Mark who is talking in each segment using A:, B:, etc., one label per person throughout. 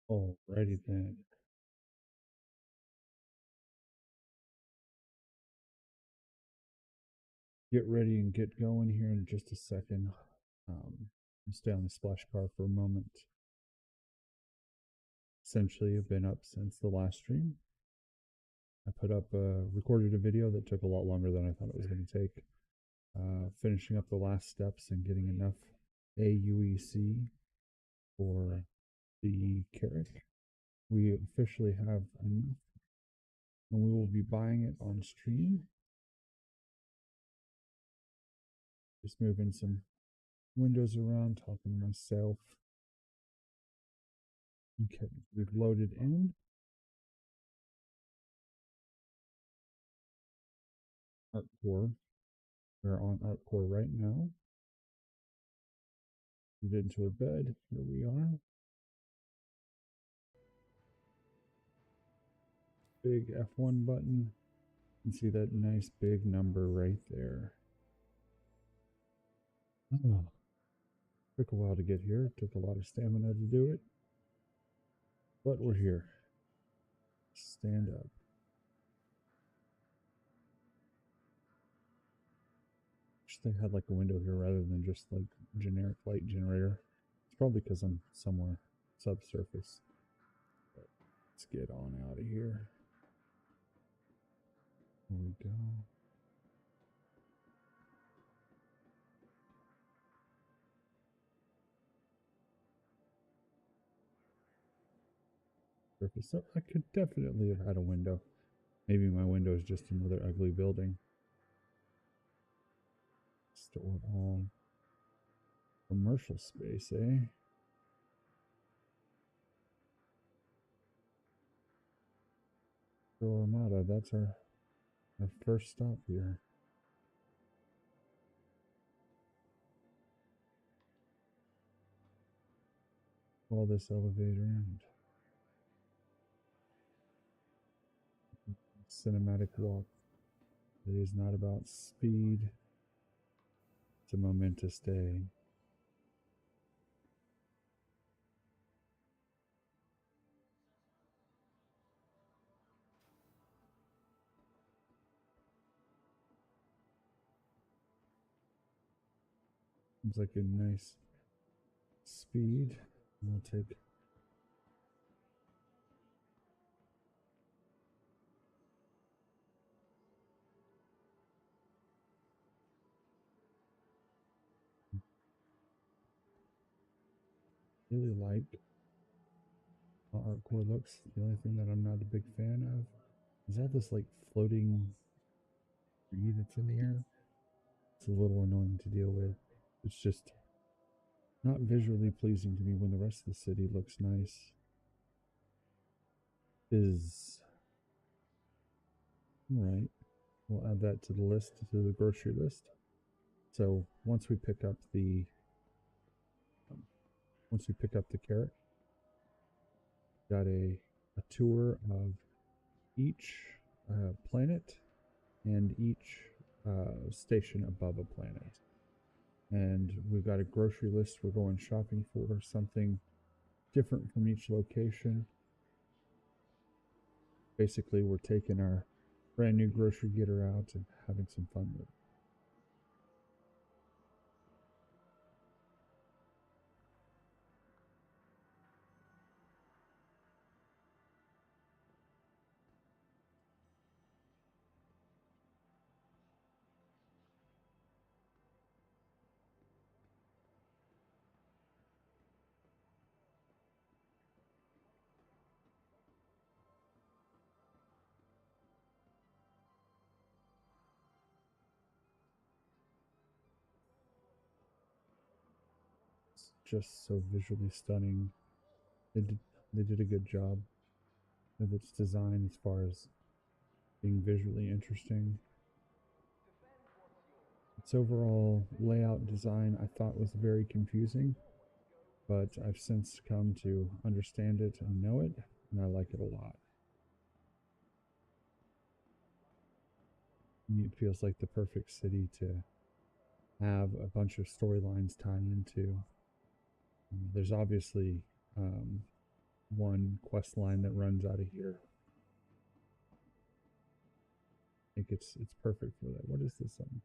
A: Alrighty then. Get ready and get going here in just a second. Stay on the splash car for a moment. Essentially, I've been up since the last stream. I recorded a video that took a lot longer than I thought it was going to take. Finishing up the last steps and getting enough AUEC for the Carrack. We officially have enough, and we will be buying it on stream. Just moving some windows around, talking to myself. Okay, we've loaded in. Art Core. We're on Art Core right now. We get into a bed. Here we are. Big F1 button. You can see that nice big number right there. Oh, took a while to get here. Took a lot of stamina to do it. But we're here. Stand up. Wish they had like a window here rather than just like generic light generator. It's probably because I'm somewhere subsurface. But let's get on out of here. Here we go. Surface. So I could definitely have had a window. Maybe my window is just another ugly building. Store all commercial space, eh? So Armada, that's our first stop here. Call this elevator and cinematic walk. It is not about speed. It's a momentous day. Seems like a nice speed. We'll take really like how Art Core looks. The only thing that I'm not a big fan of is that this like floating tree that's in the air. It's a little annoying to deal with. It's just not visually pleasing to me when the rest of the city looks nice. Alright. We'll add that to the list, to the grocery list. So once we pick up the Carrack, got a tour of each planet and each station above a planet. And we've got a grocery list we're going shopping for, something different from each location. Basically, we're taking our brand new grocery getter out and having some fun with it. Just so visually stunning. They did a good job with its design as far as being visually interesting. Its overall layout design I thought was very confusing, but I've since come to understand it and know it, and I like it a lot. It feels like the perfect city to have a bunch of storylines tie into. There's obviously one quest line that runs out of here. I think it's perfect for that. What is this one?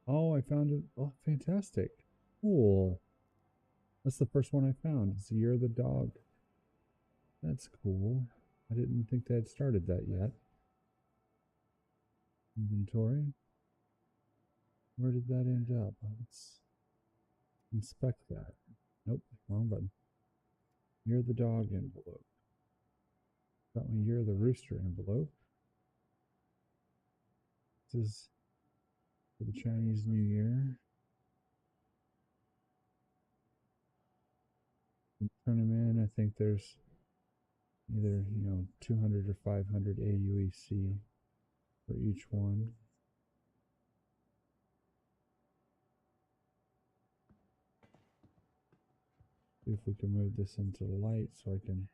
A: Oh, I found it. Oh, fantastic. Cool. That's the first one I found. It's Year of the Dog. That's cool. I didn't think they had started that yet. Inventory. Where did that end up? Let's inspect that. Nope, wrong button. Year of the Dog envelope. Got my Year of the Rooster envelope. This is for the Chinese New Year. Turn them in. I think there's either 200 or 500 AUEC for each one. See if we can move this into the light so I can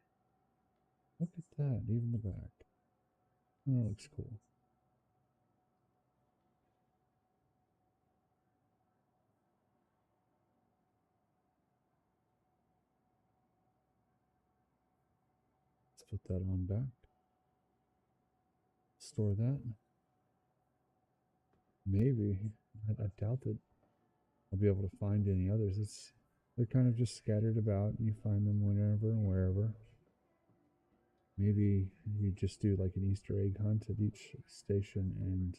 A: look at that, even the back. Oh, that looks cool. Let's put that on back. Store that. Maybe. I doubt that I'll be able to find any others. They're kind of just scattered about, and you find them whenever and wherever. Maybe you just do like an Easter egg hunt at each station and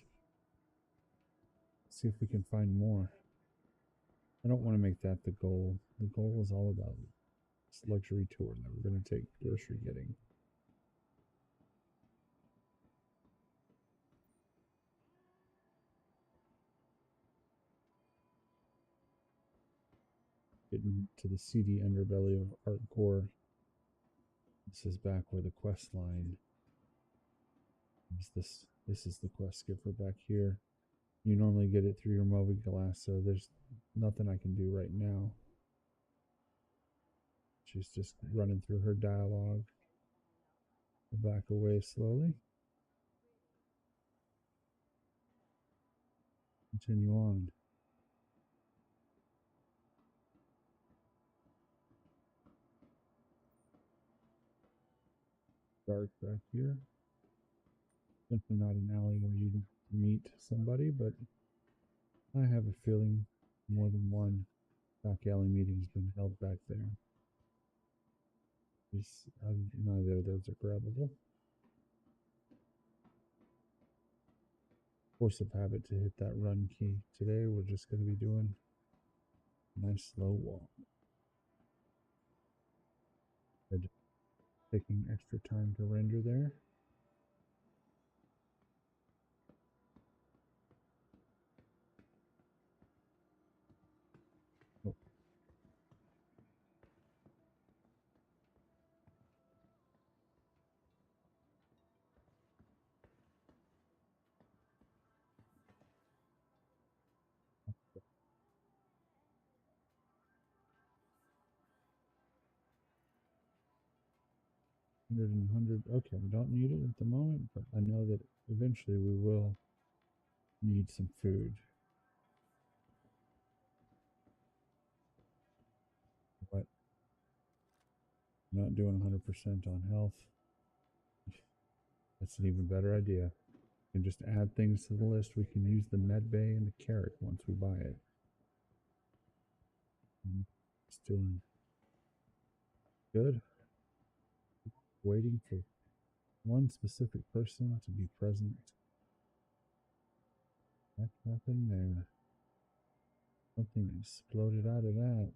A: see if we can find more. I don't want to make that the goal. The goal is all about this luxury tour that we're going to take grocery getting. Getting to the seedy underbelly of hardcore. This is back where the quest line is. This is the quest giver back here. You normally get it through your mobile glass, so there's nothing I can do right now. She's just running through her dialogue. I'll back away slowly. Continue on. Dark back here. Definitely not an alley where you meet somebody, but I have a feeling more than one back alley meeting's been held back there. Neither of those are grabbable. Force of habit to hit that run key. Today we're just going to be doing a nice slow walk. Taking extra time to render there. Oh. Okay, we don't need it at the moment, but I know that eventually we will need some food. But not doing 100% on health. That's an even better idea. We can just add things to the list. We can use the med bay and the Carrack once we buy it. It's doing good. Waiting for one specific person to be present. What happened there? Something exploded out of that.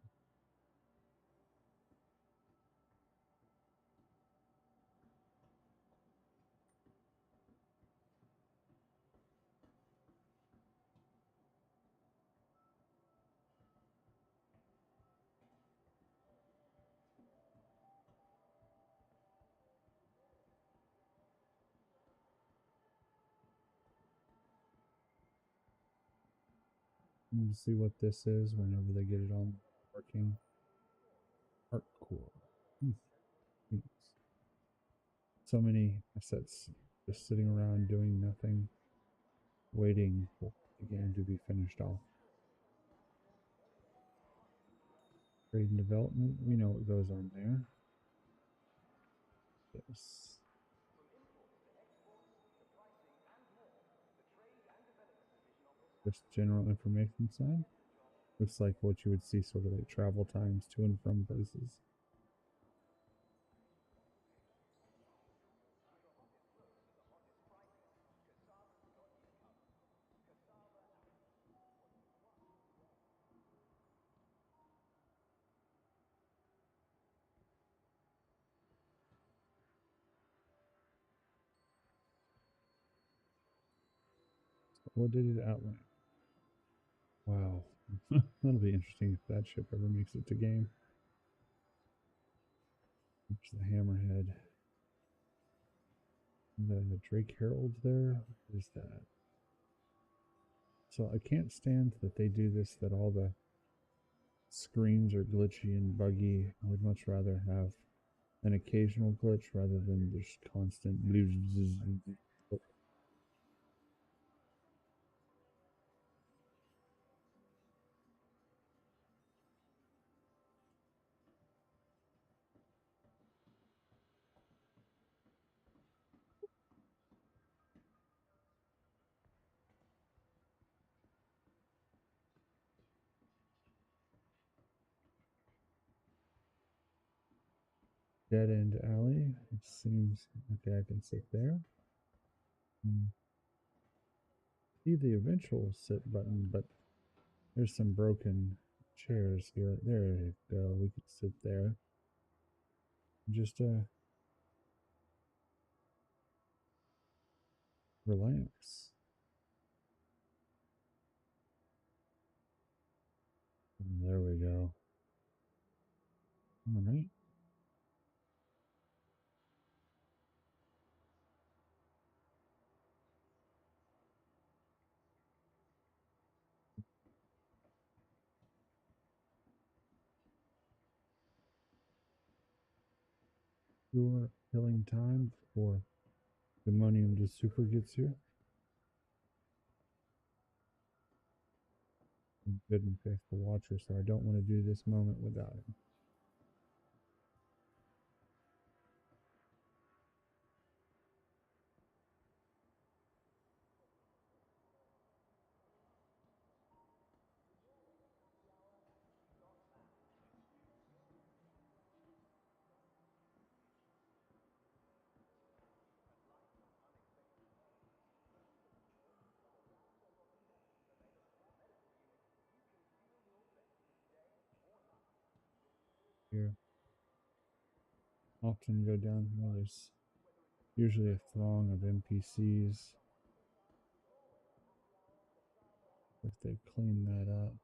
A: Let's see what this is whenever they get it on working. Hardcore. So many assets just sitting around doing nothing, waiting for the game to be finished off. Trade and development, we know what goes on there. Yes. Just general information side. Looks like what you would see sort of like travel times to and from places. What did it outline? Wow. That'll be interesting if that ship ever makes it to game. There's the hammerhead. The Drake Herald's there. What is that? So I can't stand that they do this, that all the screens are glitchy and buggy. I would much rather have an occasional glitch rather than just constant. Dead end alley. It seems okay. I can sit there. See the eventual sit button, but there's some broken chairs here. There you go. We could sit there. Just relax. And there we go. All right. Your killing time before the Monium to super gets here. I'm good and faithful watcher, so I don't want to do this moment without him. Here, often go down here. There's usually a throng of NPCs. If they clean that up.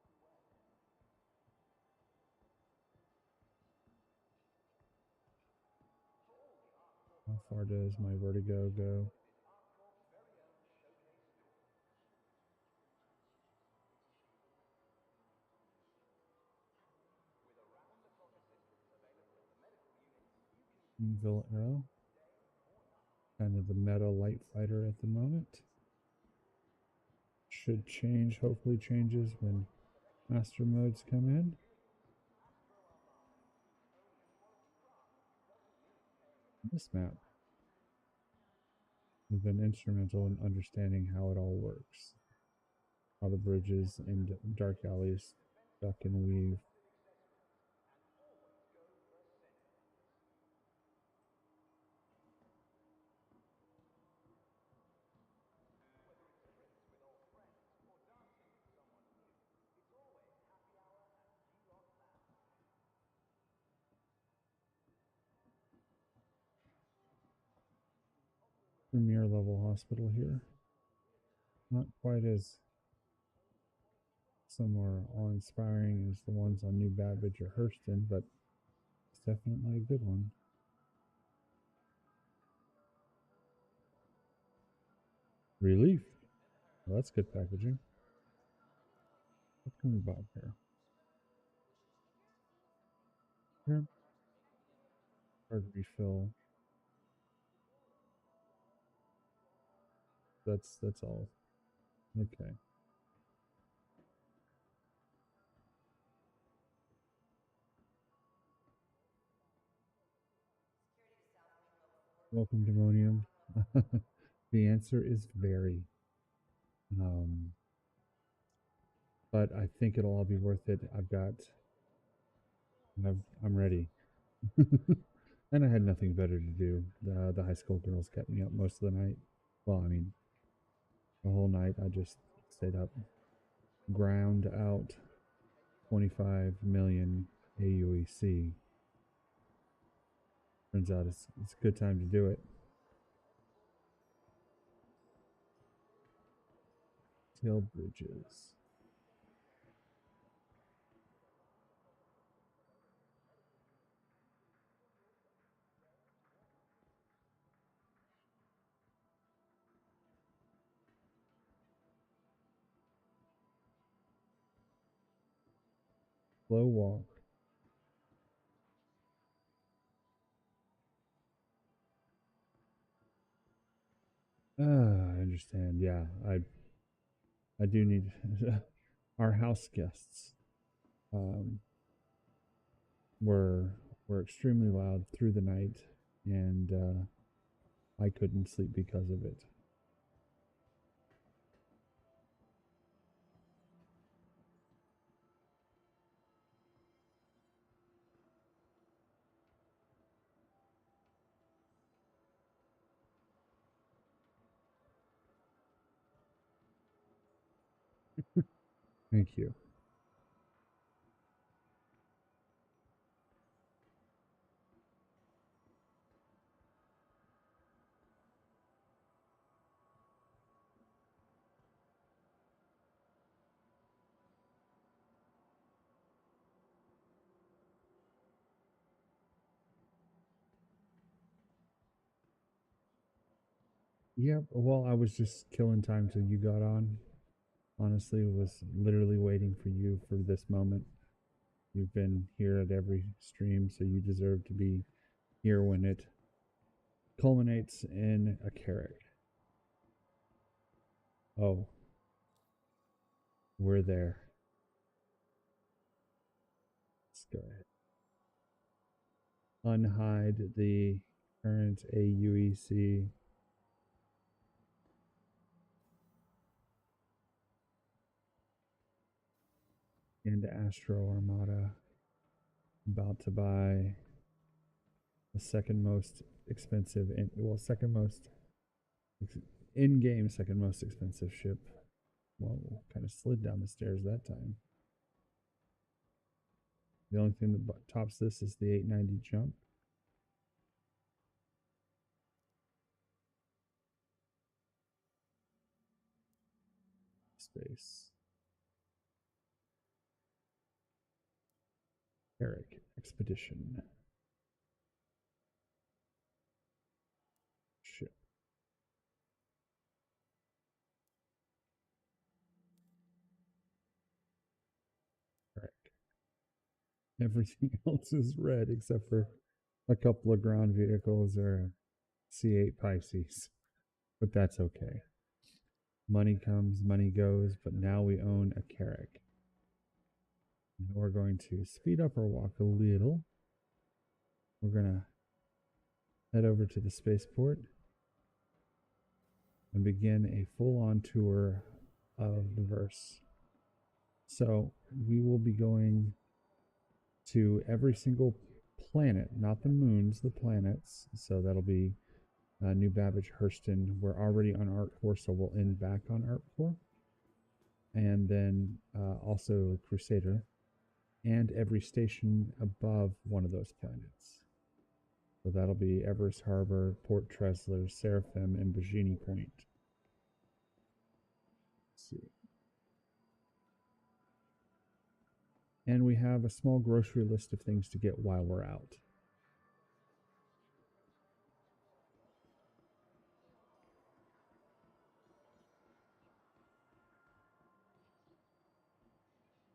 A: How far does my vertigo go? Villain Row. Kind of the meta light fighter at the moment. Should change, hopefully changes when master modes come in. This map has been instrumental in understanding how it all works. How the bridges and dark alleys duck and weave. Premier level hospital here. Not quite as some more awe-inspiring as the ones on New Babbage or Hurston, but it's definitely a good one. Relief. Well, that's good packaging. What can we buy here? Here. Card refill. That's all. Okay. Welcome, Demonium. The answer is very. Um, but I think it'll all be worth it. I'm ready. And I had nothing better to do. The high school girls kept me up most of the night. Well, I mean, the whole night I just stayed up, ground out 25 million AUEC. Turns out it's a good time to do it. Tail bridges. Slow walk. I understand. Yeah, I do need our house guests um, were extremely loud through the night, and I couldn't sleep because of it. Thank you. Yeah, well, I was just killing time till you got on. Honestly, was literally waiting for you for this moment. You've been here at every stream, so you deserve to be here when it culminates in a Carrack. Oh, we're there. Let's go ahead. Unhide the current AUEC. And Astro Armada. About to buy the second most expensive, second most in-game, second most expensive ship. Well, kind of slid down the stairs that time. The only thing that tops this is the 890 jump. Space. Carrack Expedition. Ship. Carrack. Everything else is red except for a couple of ground vehicles or C8 Pisces. But that's okay. Money comes, money goes, but now we own a Carrack. We're going to speed up our walk a little. We're going to head over to the spaceport and begin a full-on tour of the verse. So we will be going to every single planet, not the moons, the planets. So that'll be New Babbage, Hurston. We're already on Art Core, so we'll end back on Art Core. And then also Crusader, and every station above one of those planets. So that'll be Everest Harbor, Port Tresler, Seraphim, and Bajini Point. Let's see. And we have a small grocery list of things to get while we're out.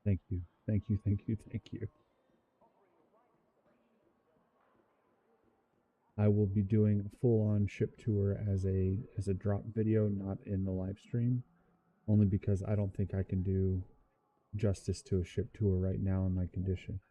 A: Thank you. Thank you. Thank you. Thank you. I will be doing a full-on ship tour as a drop video, not in the live stream, only because I don't think I can do justice to a ship tour right now in my condition.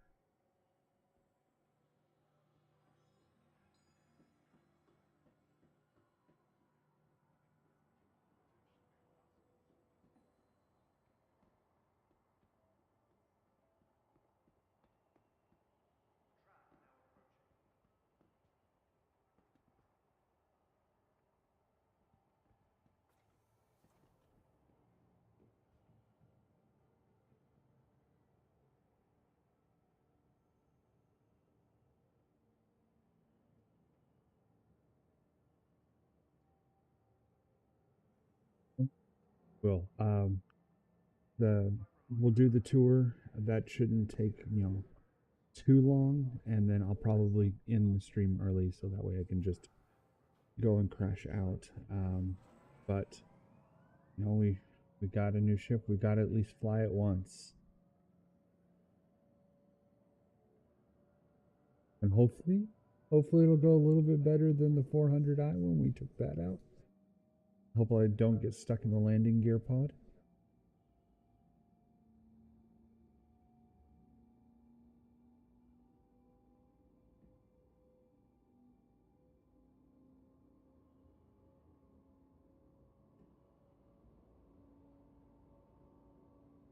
A: Well, we'll do the tour. That shouldn't take, too long, and then I'll probably end the stream early so that way I can just go and crash out. But we got a new ship. We got to at least fly it once. And hopefully it'll go a little bit better than the 400i when we took that out. Hopefully I don't get stuck in the landing gear pod.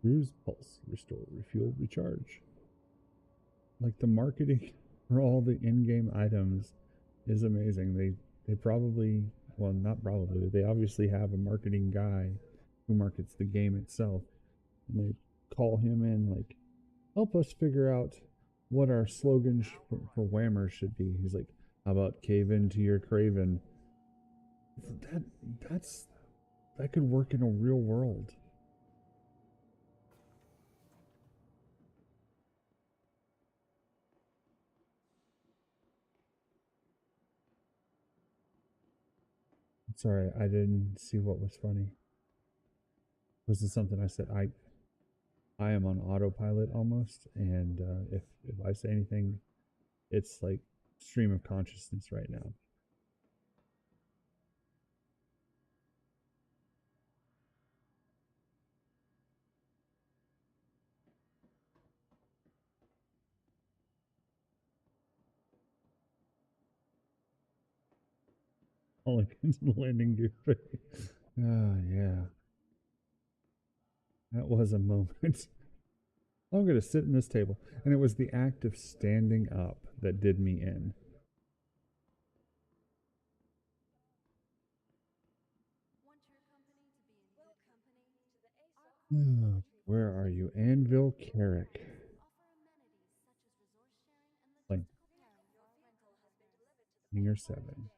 A: Cruise, pulse, restore, refuel, recharge. Like the marketing for all the in-game items is amazing. They probably, well, not probably, they obviously have a marketing guy who markets the game itself, and they call him in like, help us figure out what our slogan for Whammer should be. He's like, how about cave into your craven? That that's that could work in a real world. Sorry, I didn't see what was funny. Was this something I said? I am on autopilot almost, and if I say anything, it's like stream of consciousness right now. Only pins in the landing gear. Oh yeah, that was a moment. I'm gonna sit in this table, and it was the act of standing up that did me in. Where are you? Anvil Carrack. Like, Hangar 7.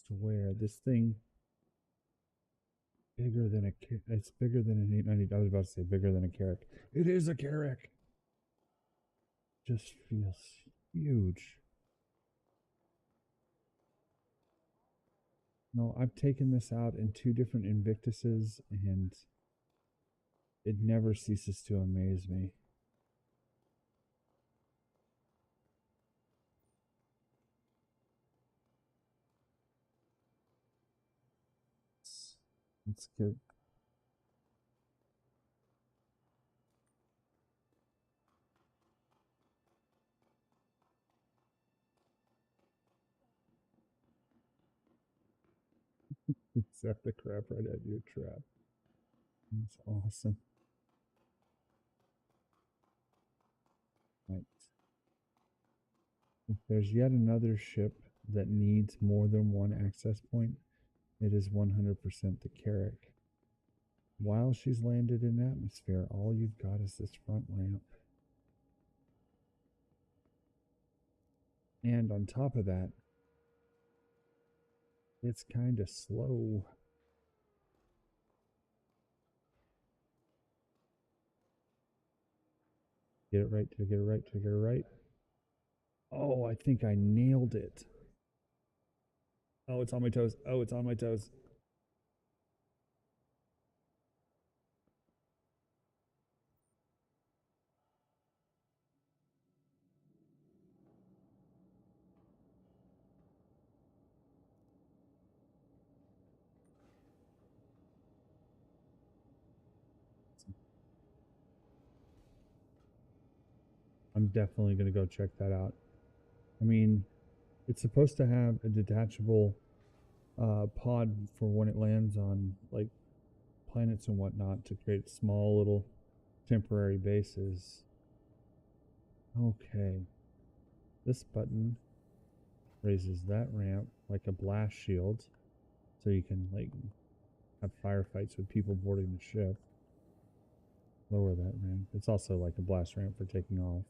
A: Swear, this thing bigger than it's bigger than an 890. I was about to say bigger than a Carrack. It is a Carrack. Just feels huge. No, I've taken this out in 2 different Invictuses, and it never ceases to amaze me. It's good. Set the crap right at your trap. That's awesome. Right. If there's yet another ship that needs more than one access point, it is 100% the Carrack. While she's landed in atmosphere, all you've got is this front ramp. And on top of that, it's kind of slow. Get it right, to get it right, to get it right. Oh, I think I nailed it. Oh, it's on my toes. Oh, it's on my toes. I'm definitely going to go check that out. I mean, it's supposed to have a detachable pod for when it lands on like planets and whatnot to create small little temporary bases. Okay. This button raises that ramp like a blast shield, so you can like have firefights with people boarding the ship. Lower that ramp. It's also like a blast ramp for taking off.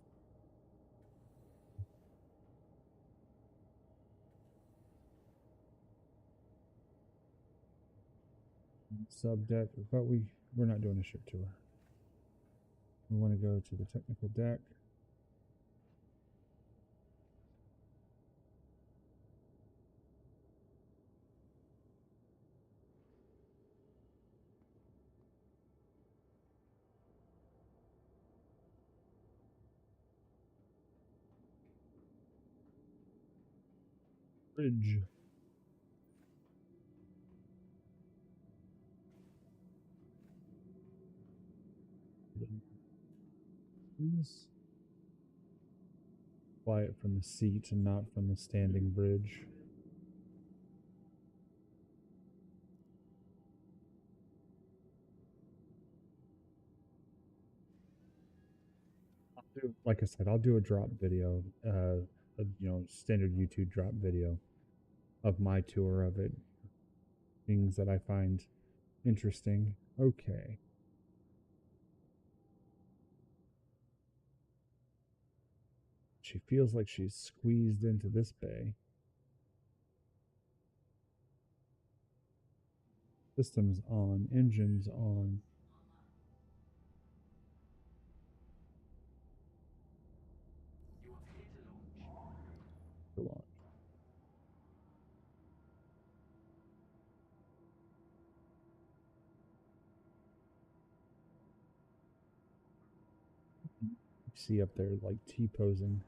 A: Subdeck, but we're not doing a ship tour. We want to go to the technical deck. Bridge. Please. Fly it from the seat and not from the standing bridge. Like I said, I'll do a drop video, standard YouTube drop video of my tour of it. Things that I find interesting. Okay. She feels like she's squeezed into this bay. Systems on, engines on. Launch. You see up there like T-posing.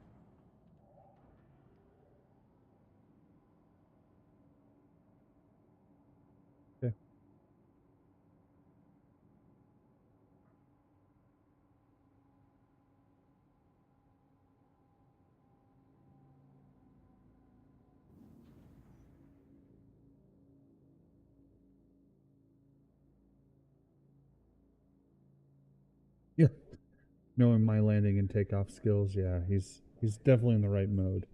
A: Okay. Yeah. Knowing my landing and takeoff skills, yeah, he's definitely in the right mode.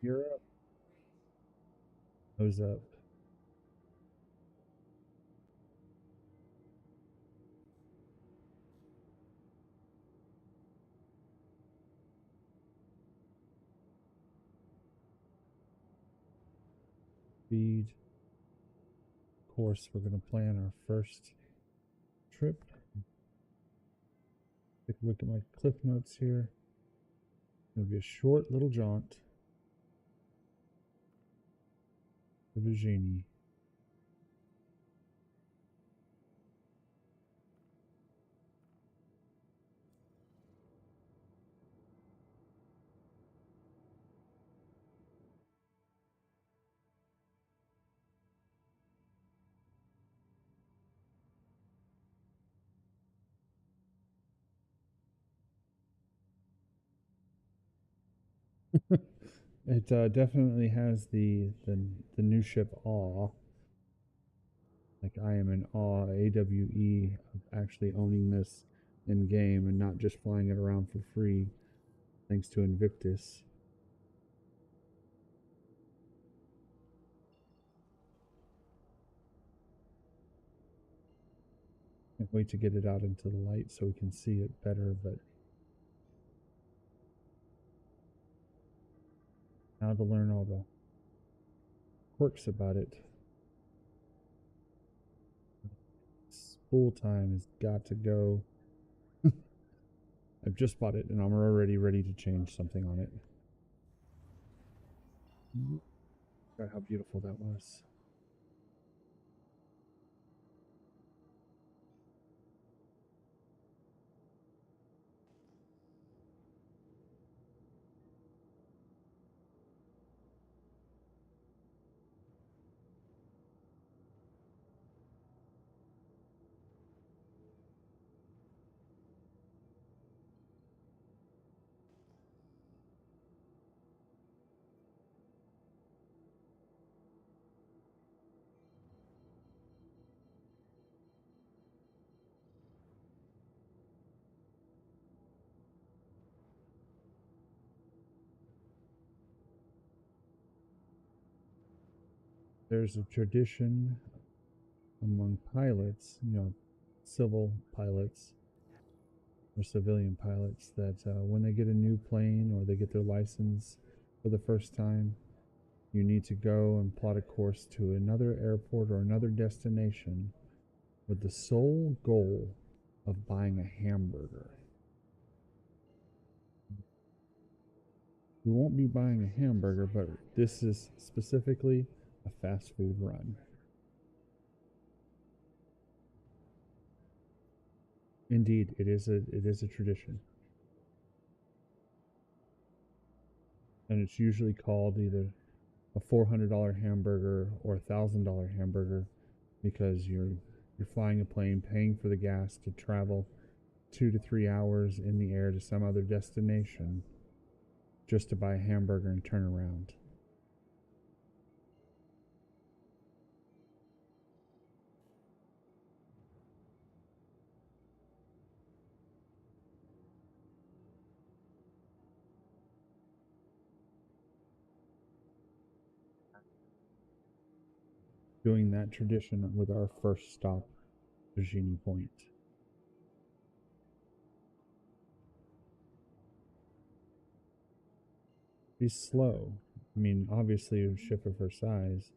A: You're up. Nose up. Speed. Of course, we're going to plan our first trip. Take a look at my cliff notes here. It's going to be a short little jaunt to Vengenace. It definitely has the new ship awe. Like I am in awe, AWE, of actually owning this in game and not just flying it around for free, thanks to Invictus. Can't wait to get it out into the light so we can see it better, but now to learn all the quirks about it. Spool time has got to go. I've just bought it and I'm already ready to change something on it. God, how beautiful that was. there's a tradition among pilots, you know, civil pilots or civilian pilots, that when they get a new plane or they get their license for the first time, you need to go and plot a course to another airport or another destination with the sole goal of buying a hamburger. We won't be buying a hamburger, but this is specifically a fast food run. Indeed, it is a tradition. And it's usually called either a $400 hamburger or a $1,000 hamburger, because you're flying a plane, paying for the gas to travel 2 to 3 hours in the air to some other destination just to buy a hamburger and turn around. Doing that tradition with our first stop, Virginia Point. She's slow. I mean, obviously a ship of her size,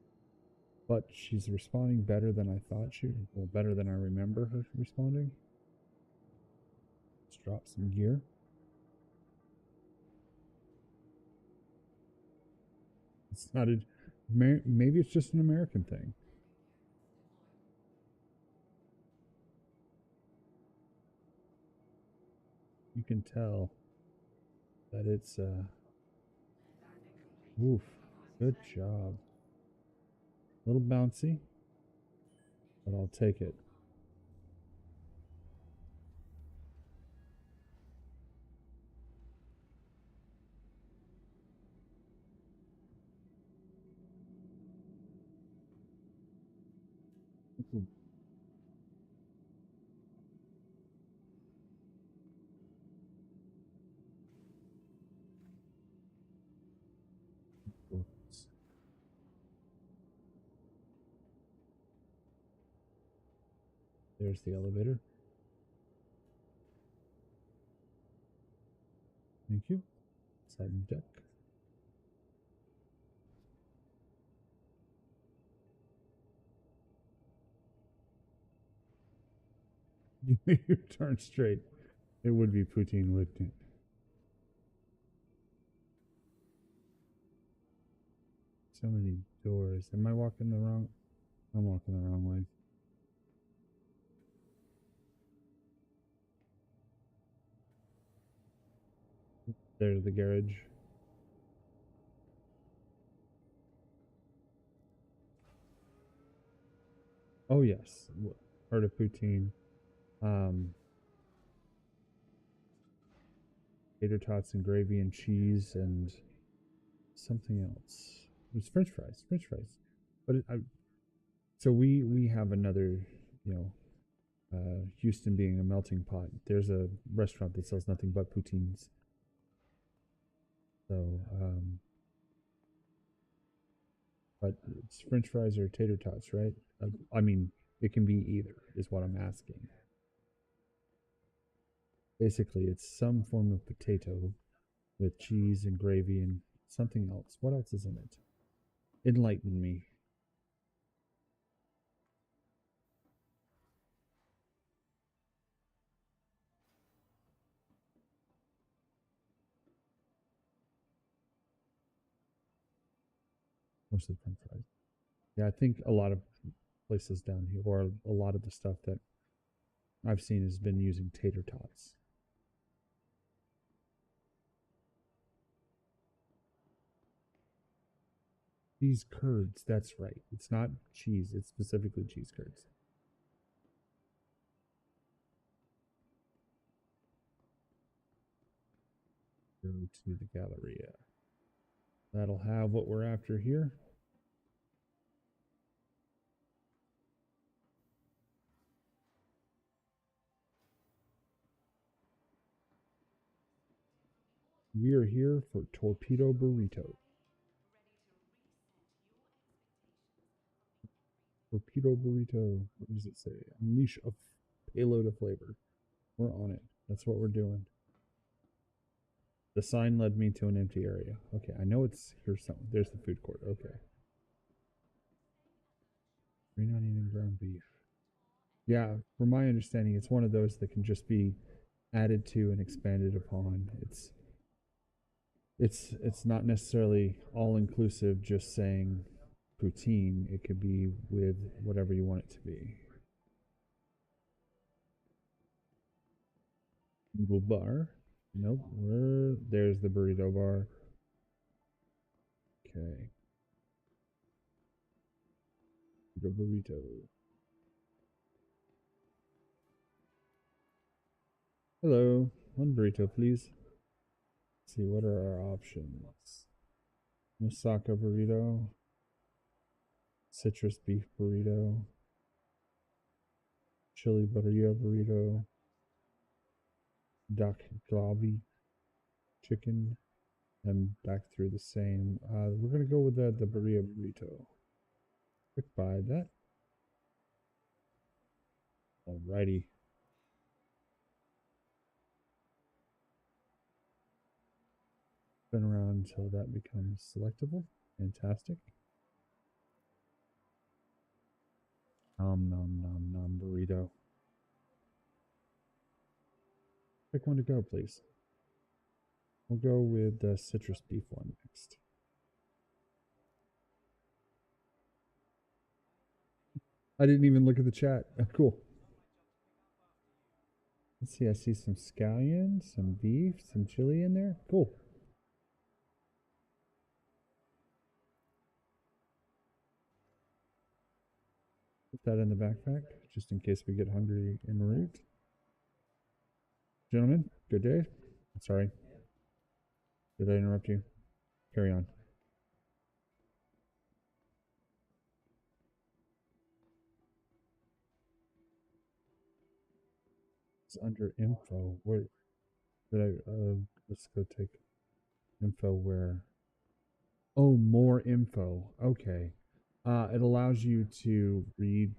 A: but she's responding better than I thought she would. Well, better than I remember her responding. Let's drop some gear. It's not a, maybe it's just an American thing. You can tell that it's oof, good job. A little bouncy, but I'll take it. There's the elevator. Thank you. Side deck. You turn straight. It would be poutine, wouldn't it? So many doors. Am I walking the wrong? I'm walking the wrong way. There's the garage. Oh yes, heard of poutine. Tater tots and gravy and cheese and something else. It was French fries. French fries. But so we have another, you know, Houston being a melting pot. There's a restaurant that sells nothing but poutines. So, but it's French fries or tater tots, right? I mean, it can be either, is what I'm asking. Basically, it's some form of potato with cheese and gravy and something else. What else is in it? Enlighten me. Mostly French fries. Yeah, I think a lot of places down here, or a lot of the stuff that I've seen, has been using tater tots. Cheese curds, that's right. It's not cheese, it's specifically cheese curds. Go to the Galleria. That'll have what we're after here. We are here for torpedo burrito. Torpedo burrito. What does it say? Unleash a payload of flavor. We're on it. That's what we're doing. The sign led me to an empty area. Okay, I know it's here's something. There's the food court. Okay. Green onion and ground beef. Yeah, from my understanding, it's one of those that can just be added to and expanded upon. It's not necessarily all inclusive. Just saying poutine. It could be with whatever you want it to be. Noodle bar. Nope. There's the burrito bar. Okay. Burrito. Hello. One burrito, please. Let's see, what are our options? Moussaka burrito. Citrus beef burrito. Chili burrito burrito. Dak galbi chicken. And back through the same. We're gonna go with the burrito. Quick buy that. Alrighty. Spin around until that becomes selectable. Fantastic. Nom nom nom nom burrito. Pick one to go, please. We'll go with the citrus beef one next. I didn't even look at the chat. Cool. Let's see, I see some scallion, some beef, some chili in there. Cool. Put that in the backpack, just in case we get hungry en route. Gentlemen, good day. Sorry. Did I interrupt you? Carry on. It's under info. Where did I let's go take info where. Oh, more info. Okay. It allows you to read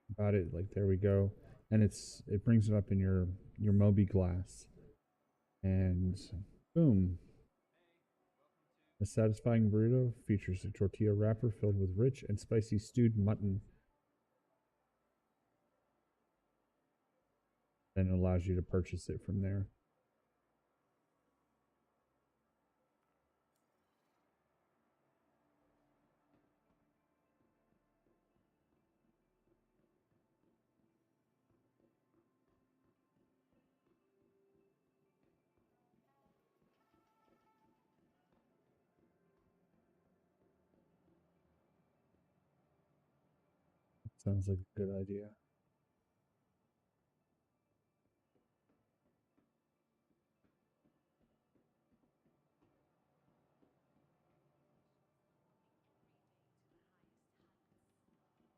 A: about it. Like, there we go. And it brings it up in your Moby glass. And boom. A satisfying burrito features a tortilla wrapper filled with rich and spicy stewed mutton. And it allows you to purchase it from there. Sounds like a good idea.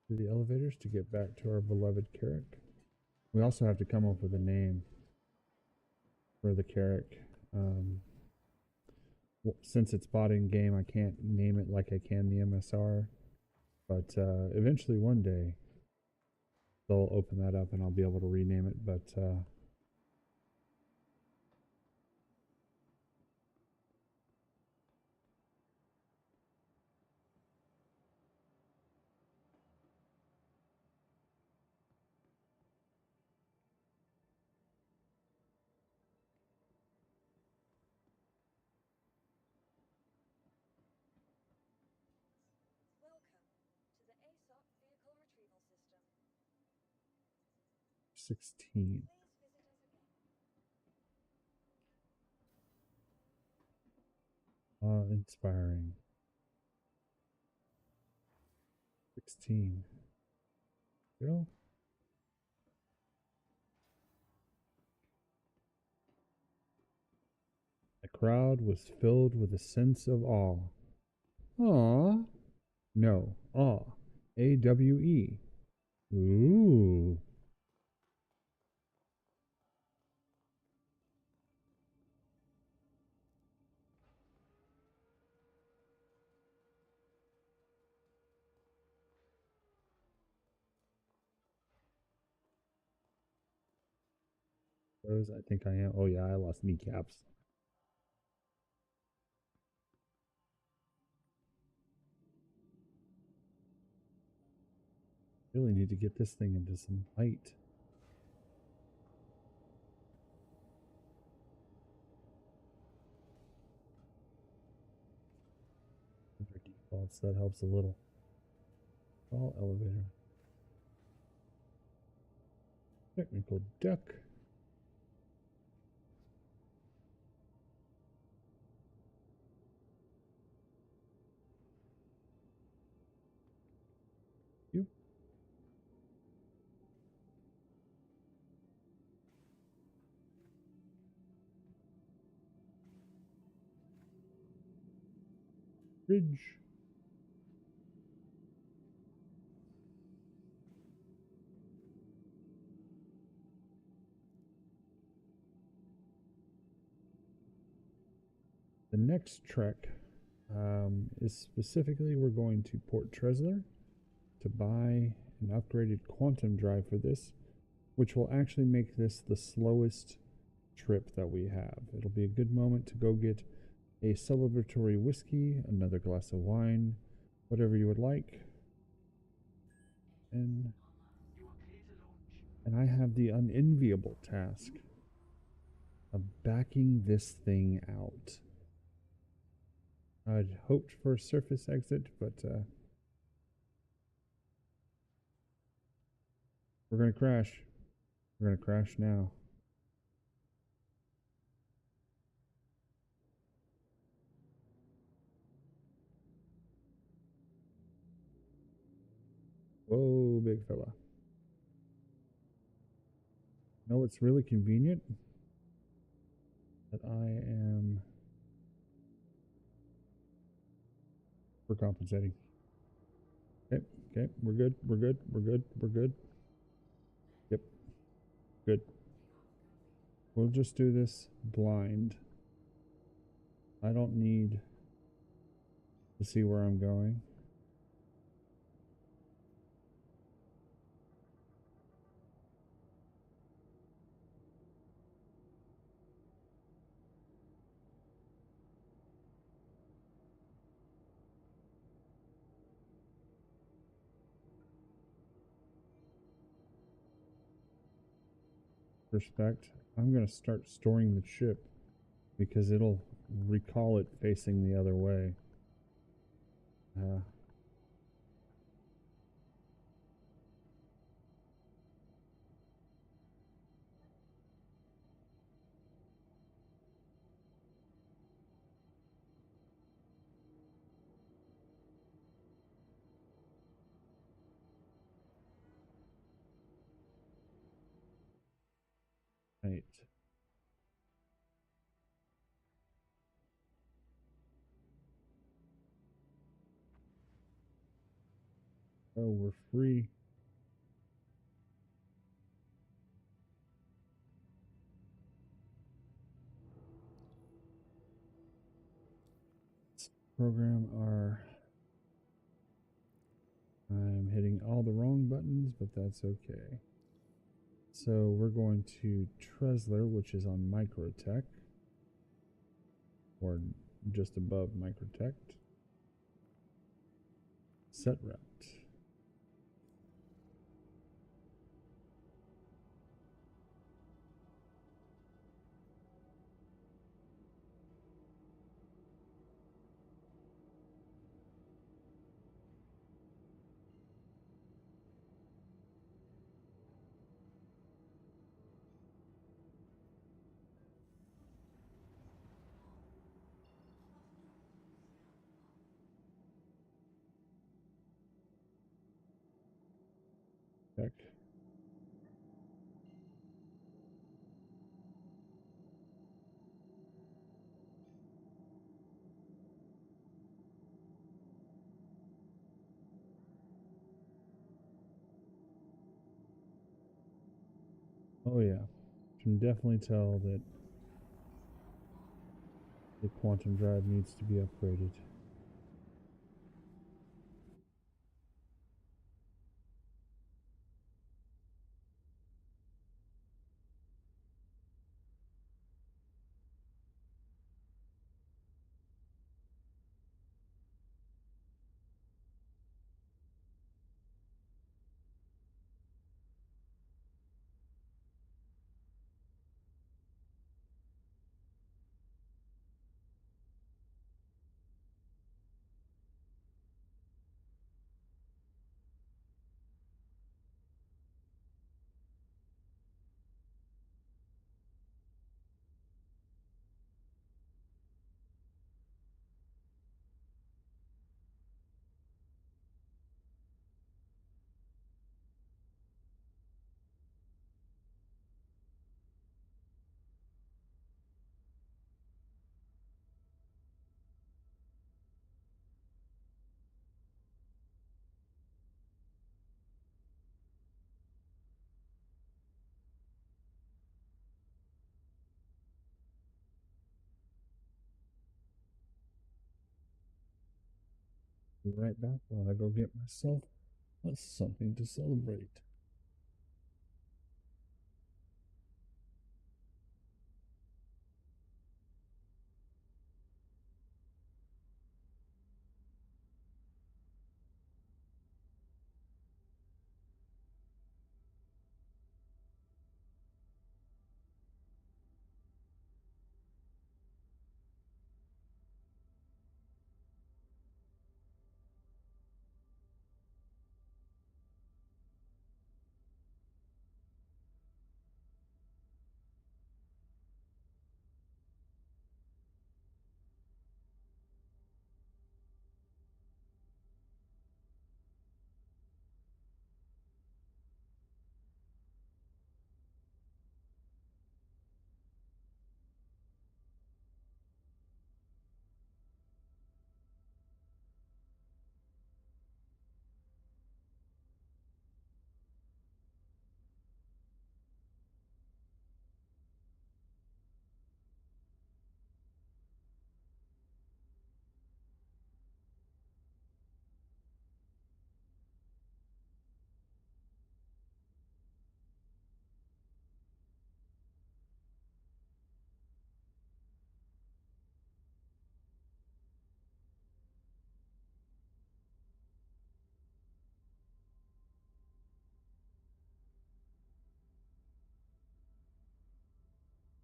A: To the elevators to get back to our beloved Carrack. We also have to come up with a name for the Carrack. Since it's bought in game, I can't name it like I can the MSR. But eventually, one day, they'll open that up and I'll be able to rename it. But
B: Welcome to the ASOC Vehicle Retrieval System.
A: 16.
B: Please visit us again.
A: Inspiring. 16. Girl. The crowd was filled with a sense of awe. Aw. No. Awe. AWE. Ooh. Those, I think I am. Oh yeah, I lost kneecaps. Really need to get this thing into some light. Under defaults, that helps a little. Oh, elevator. Technical duck. You. Bridge. The next trek is specifically we're going to Port Tresler to buy an upgraded quantum drive for this, which will actually make this the slowest trip that we have. It'll be a good moment to go get a celebratory whiskey, another glass of wine, whatever you would like. And I have the unenviable task of backing this thing out. I'd hoped for a surface exit, but we're going to crash. We're going to crash now. Whoa, big fella. No, it's really convenient that I am overcompensating. Okay, okay, we're good, we're good, we're good, we're good. Yep, good. We'll just do this blind. I don't need to see where I'm going. Respect. I'm going to start storing the ship because it'll recall it facing the other way. Right. Oh, we're free. Let's program our... I'm hitting all the wrong buttons, but that's okay. So we're going to Tresler, which is on Microtech, or just above Microtech. Set route. Check. Oh yeah, can definitely tell that the quantum drive needs to be upgraded. Be right back while I go get myself something to celebrate.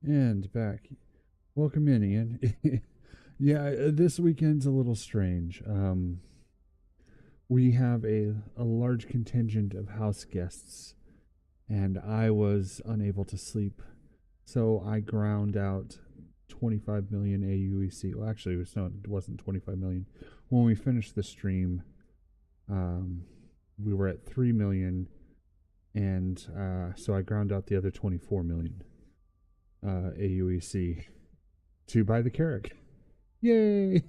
A: And back. Welcome in, Ian. Yeah, this weekend's a little strange. We have a large contingent of house guests, and I was unable to sleep. So I ground out 25 million AUEC. Well, actually, it wasn't 25 million. When we finished the stream, we were at 3 million, and so I ground out the other 24 million AUEC to buy the Carrack. Yay!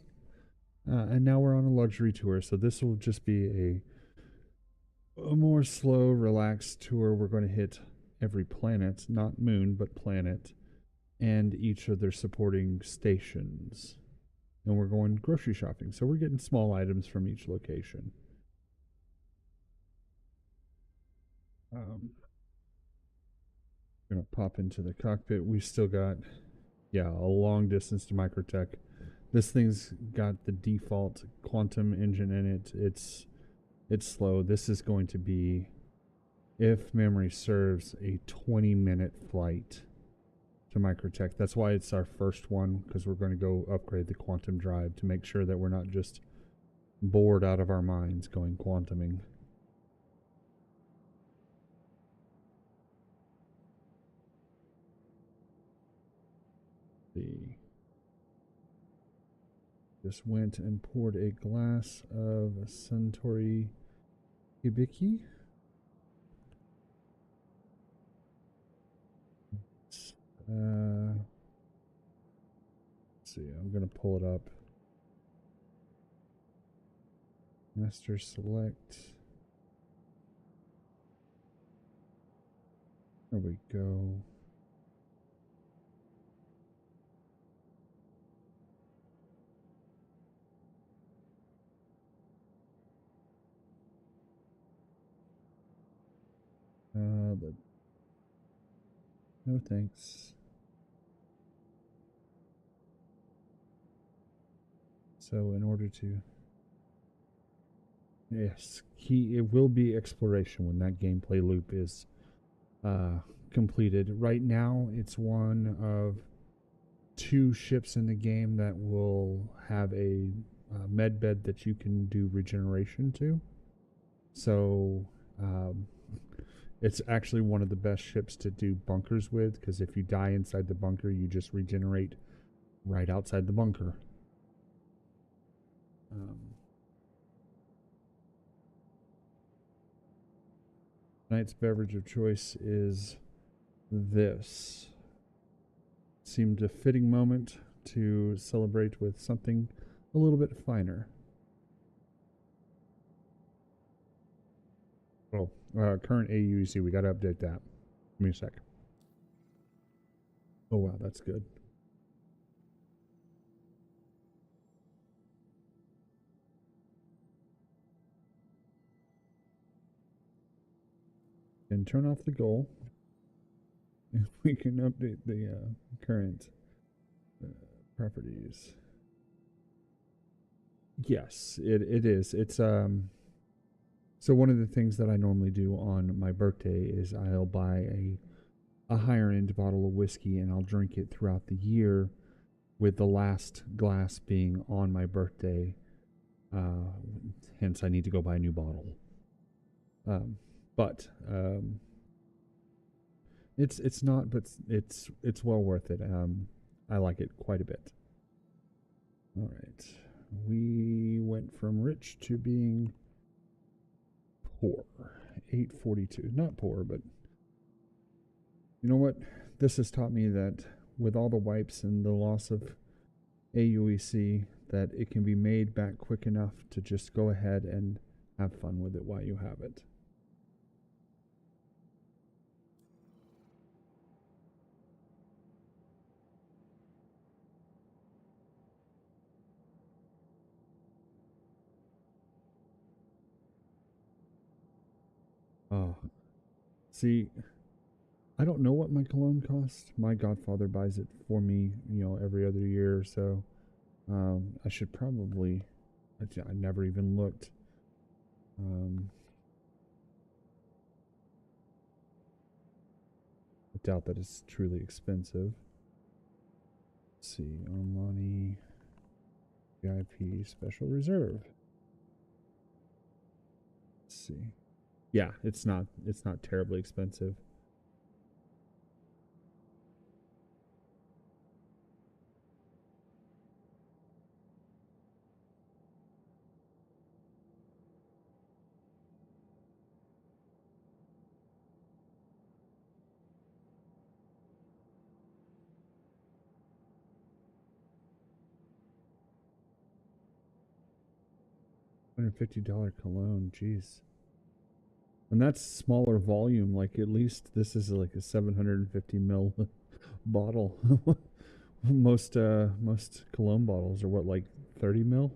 A: And now we're on a luxury tour, so this will just be a more slow, relaxed tour. We're going to hit every planet, not moon, but planet, and each of their supporting stations. And we're going grocery shopping, so we're getting small items from each location. Gonna pop into the cockpit. We still got, yeah, a long distance to Microtech. This thing's got the default quantum engine in it. It's slow. This is going to be, if memory serves, a 20-minute flight to Microtech. That's why it's our first one, because we're going to go upgrade the quantum drive to make sure that we're not just bored out of our minds going quantuming. Just went and poured a glass of Suntory Hibiki. Let's see, I'm gonna pull it up. Master select. There we go. But no thanks. So in order to, yes, it will be exploration when that gameplay loop is completed. Right now, it's one of 2 ships in the game that will have a med bed that you can do regeneration to. So it's actually one of the best ships to do bunkers with, because if you die inside the bunker, you just regenerate right outside the bunker. Tonight's beverage of choice is this. Seemed a fitting moment to celebrate with something a little bit finer. Oh, current AUEC, we got to update that. Give me a sec. Oh, wow, that's good. and turn off the goal. If we can update the current properties. Yes, it is. It's so one of the things that I normally do on my birthday is I'll buy a higher end bottle of whiskey and I'll drink it throughout the year, with the last glass being on my birthday. Hence I need to go buy a new bottle. But it's not, but it's well worth it. I like it quite a bit. All right, we went from rich to being poor. 842, not poor, but you know what? This has taught me that with all the wipes and the loss of AUEC, that it can be made back quick enough to just go ahead and have fun with it while you have it. Oh, see, I don't know what my cologne costs. My godfather buys it for me, every other year or so. I should probably, I never even looked. I doubt that it's truly expensive. Let's see, Armani VIP Special Reserve. Let's see. Yeah, it's not terribly expensive. $150 cologne, jeez. And that's smaller volume. Like, at least this is like a 750 ml bottle. most cologne bottles are what, like 30 ml?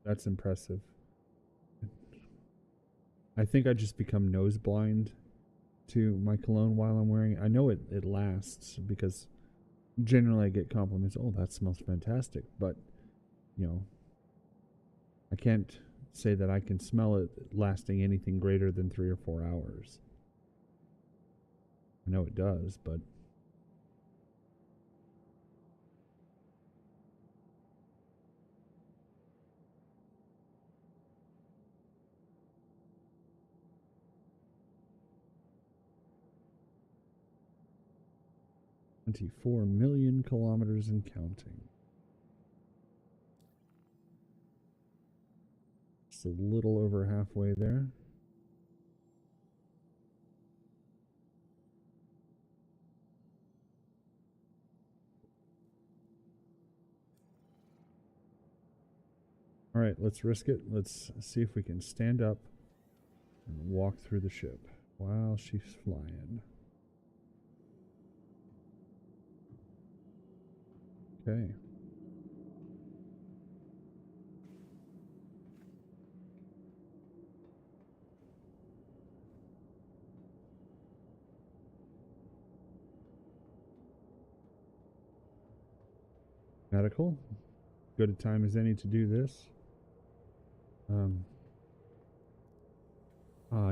A: That's impressive. I think I just become nose blind to my cologne while I'm wearing it. I know it lasts because generally I get compliments, oh, that smells fantastic, but I can't say that I can smell it lasting anything greater than 3 or 4 hours. I know it does, but $24 million kilometers and counting. It's a little over halfway there. All right, let's risk it. Let's see if we can stand up and walk through the ship while she's flying. Okay. Medical. Good a time as any to do this.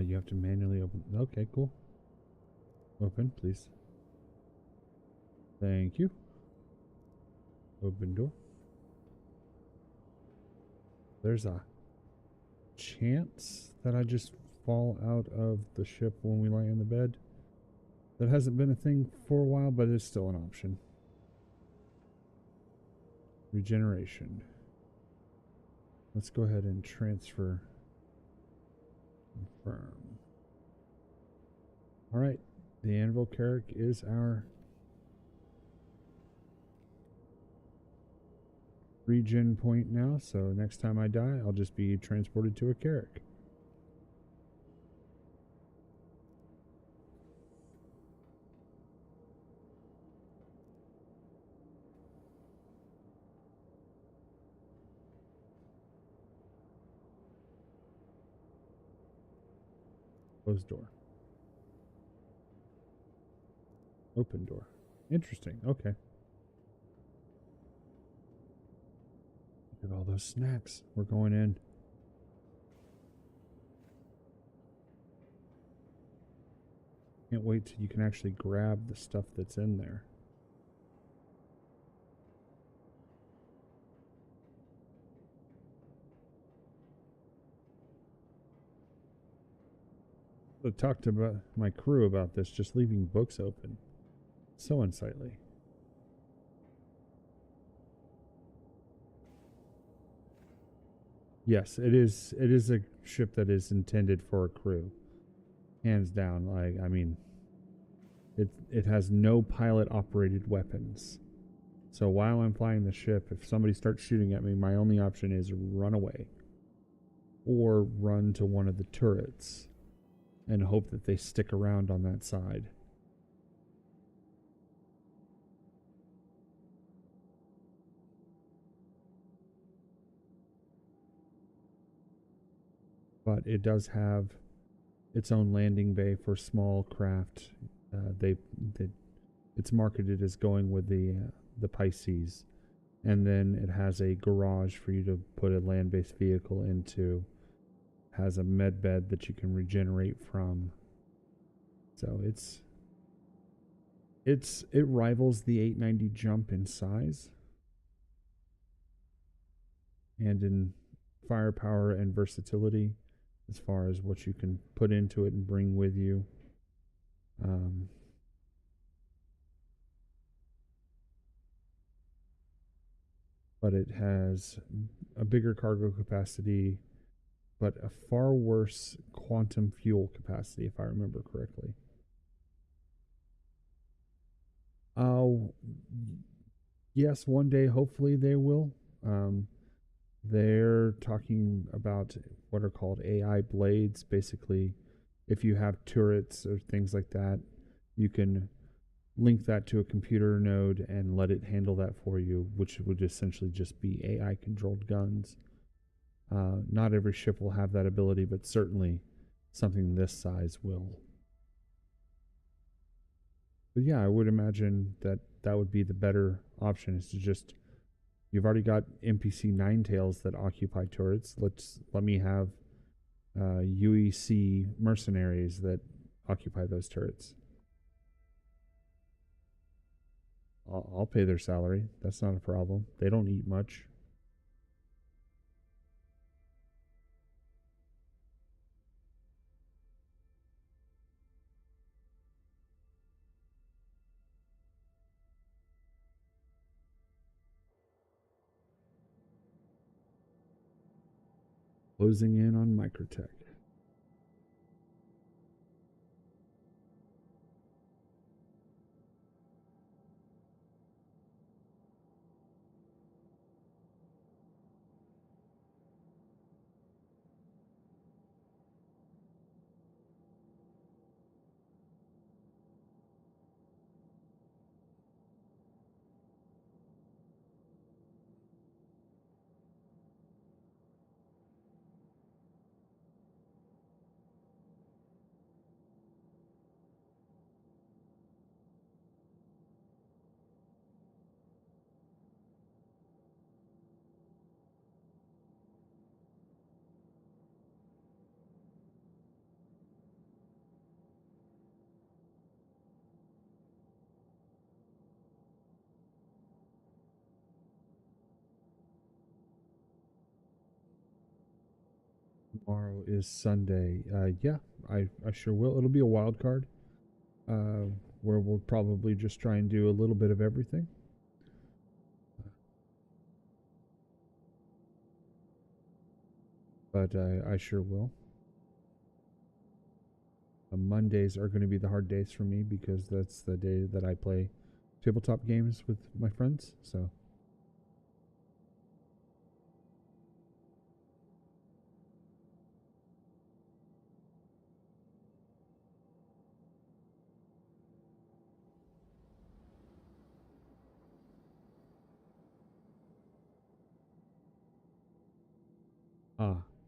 A: You have to manually open. Okay, cool. Open, please. Thank you. Open door. There's a chance that I just fall out of the ship when we lie in the bed. That hasn't been a thing for a while, but it's still an option. Regeneration. Let's go ahead and transfer. Confirm. All right, the anvil Carrack is our regen point now, so next time I die, I'll just be transported to a Carrack. Closed door. Open door. Interesting. Okay. Look at all those snacks. We're going in. Can't wait till you can actually grab the stuff that's in there. I talked about my crew about this, just leaving books open. So unsightly. Yes, it is. It is a ship that is intended for a crew, hands down. Like, I mean, it has no pilot operated weapons. So while I'm flying the ship, if somebody starts shooting at me, my only option is run away or run to one of the turrets and hope that they stick around on that side. But it does have its own landing bay for small craft. It's marketed as going with the Pisces, and then it has a garage for you to put a land-based vehicle into. Has a med bed that you can regenerate from. So it rivals the 890 jump in size and in firepower and versatility as far as what you can put into it and bring with you. But it has a bigger cargo capacity, but a far worse quantum fuel capacity, if I remember correctly. Yes, one day, hopefully they will. They're talking about what are called AI blades. Basically, if you have turrets or things like that, you can link that to a computer node and let it handle that for you, which would essentially just be AI controlled guns. Not every ship will have that ability, but certainly something this size will. But yeah, I would imagine that that would be the better option, is to just, you've already got NPC nine tails that occupy turrets. Let me have UEC mercenaries that occupy those turrets. I'll pay their salary. That's not a problem. They don't eat much. Closing in on Microtech. Tomorrow is Sunday. Yeah, I sure will. It'll be a wild card, where we'll probably just try and do a little bit of everything. But I sure will. Mondays are going to be the hard days for me because that's the day that I play tabletop games with my friends. So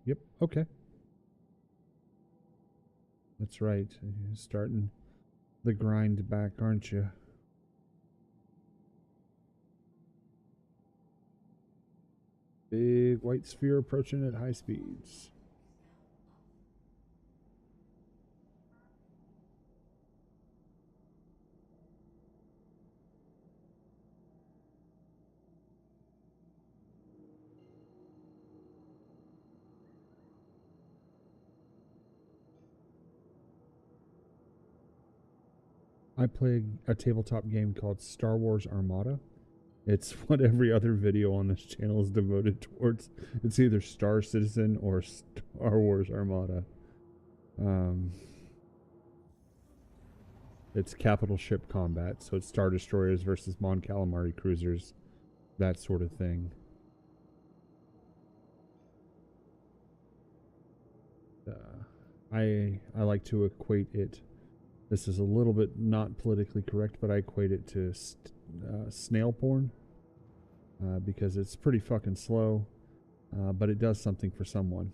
A: yep, okay. That's right. You're starting the grind back, aren't you? Big white sphere approaching at high speeds. I play a tabletop game called Star Wars Armada. It's what every other video on this channel is devoted towards. It's either Star Citizen or Star Wars Armada. It's capital ship combat, so it's Star Destroyers versus Mon Calamari cruisers, that sort of thing. I like to equate it. This is a little bit not politically correct, but I equate it to snail porn because it's pretty fucking slow, but it does something for someone.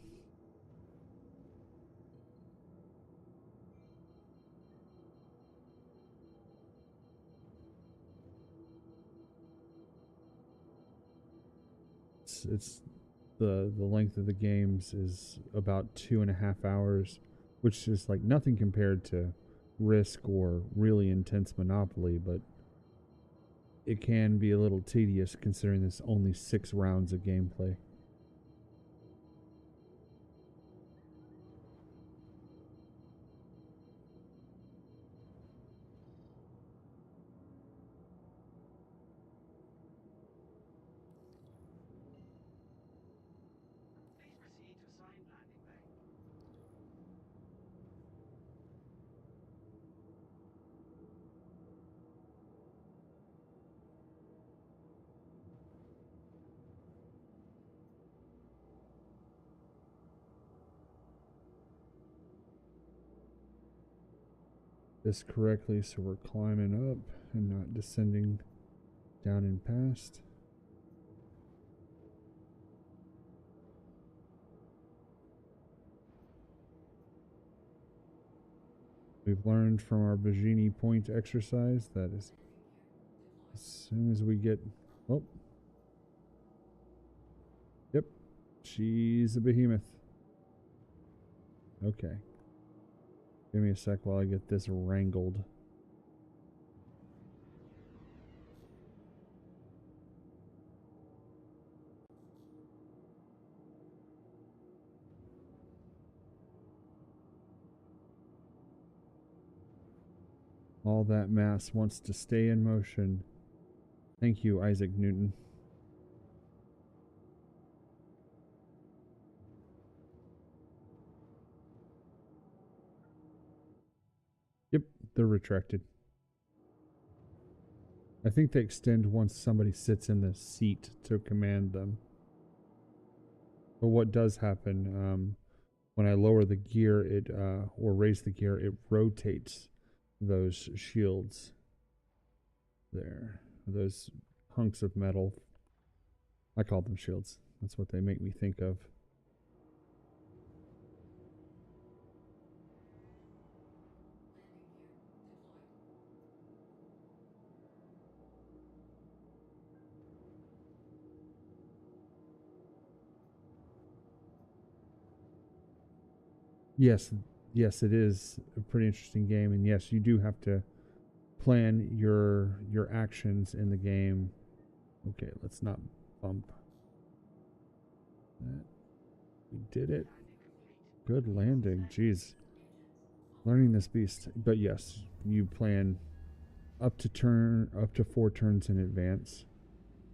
A: It's the length of the games is about 2.5 hours, which is like nothing compared to Risk or really intense Monopoly, but it can be a little tedious considering there's only 6 rounds of gameplay. This correctly, so we're climbing up and not descending down and past. We've learned from our Vengenace point exercise that as soon as we get... Oh. Yep. She's a behemoth. Okay. Give me a sec while I get this wrangled. All that mass wants to stay in motion. Thank you, Isaac Newton. Yep, they're retracted. I think they extend once somebody sits in the seat to command them. But what does happen, when I lower the gear, or raise the gear, it rotates those shields there. Those hunks of metal. I call them shields. That's what they make me think of. Yes, it is a pretty interesting game, and yes, you do have to plan your actions in the game. Okay, let's not bump that. We did it. Good landing. Jeez. Learning this beast. But yes, you plan up to 4 turns in advance,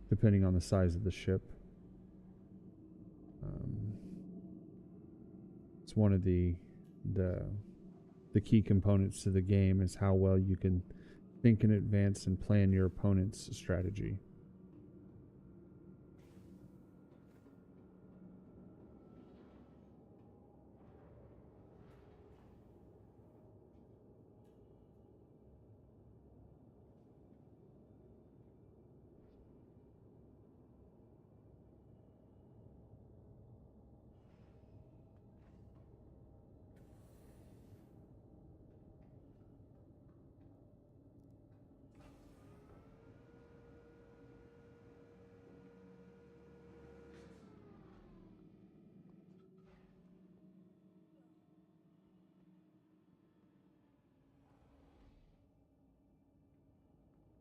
A: depending on the size of the ship. It's one of the the key components to the game is how well you can think in advance and plan your opponent's strategy.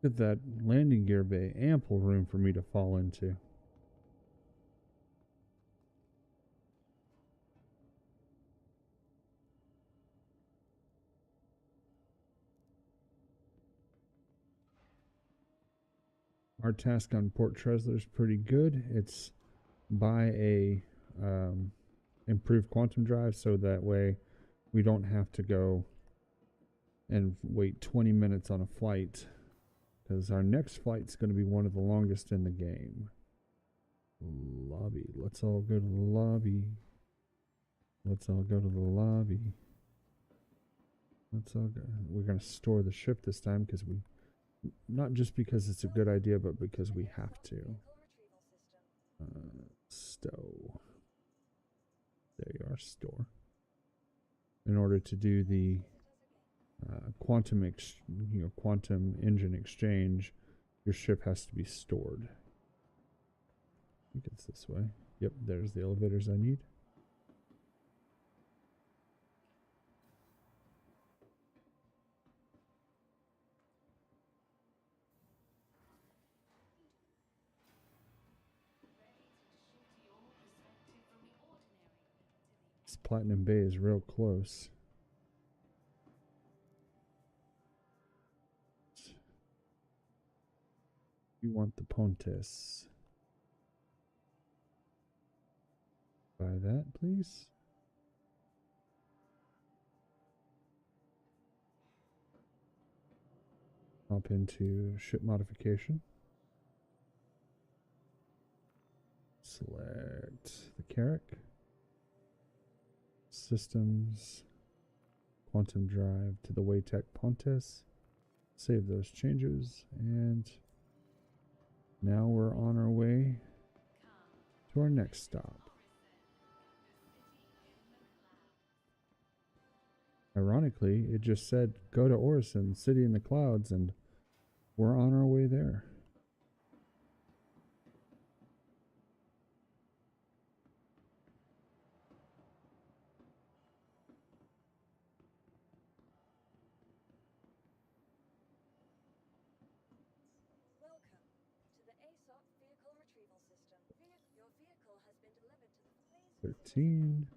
A: Look at that landing gear bay, ample room for me to fall into. Our task on Port Trezler is pretty good. It's buy a improved quantum drive so that way we don't have to go and wait 20 minutes on a flight, because our next flight's going to be one of the longest in the game. Lobby. Let's all go to the lobby. Let's all go to the lobby. Let's all go. We're going to store the ship this time because we, not just because it's a good idea, but because we have to. Stow. There you are, store. In order to do the quantum engine exchange, your ship has to be stored. I think it's this way. Yep, there's the elevators I need. This Platinum Bay is real close. You want the Pontes. Buy that, please. Hop into ship modification. Select the Carrack. Systems. Quantum drive to the Waytech Pontes. Save those changes, and now we're on our way to our next stop. Ironically, it just said go to Orison, City in the Clouds, and we're on our way there.
B: Welcome to the ASOC vehicle retrieval system. Your vehicle has been delivered to the please
A: 13.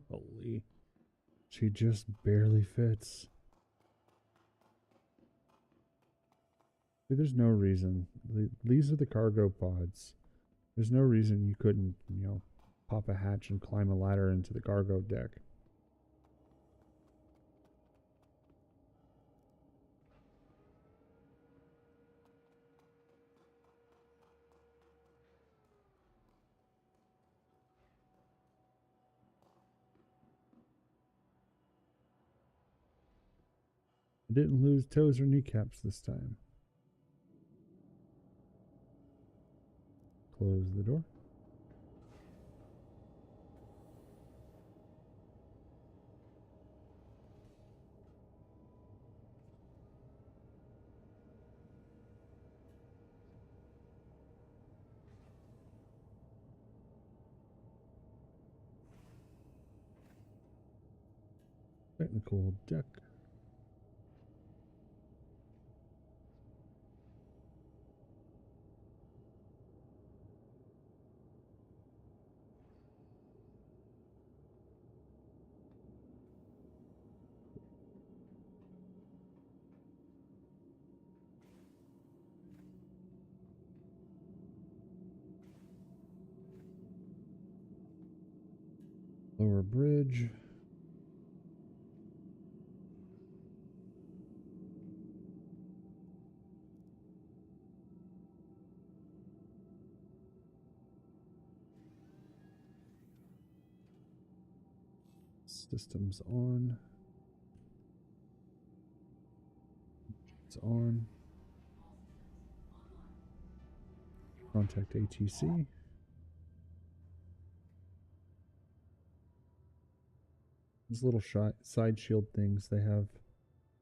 A: Holy. She just barely fits. There's no reason. These are the cargo pods. There's no reason you couldn't, pop a hatch and climb a ladder into the cargo deck. I didn't lose toes or kneecaps this time. Close the door. Technical deck. a bridge. Systems on. It's on. Contact ATC. These little side shield things, they have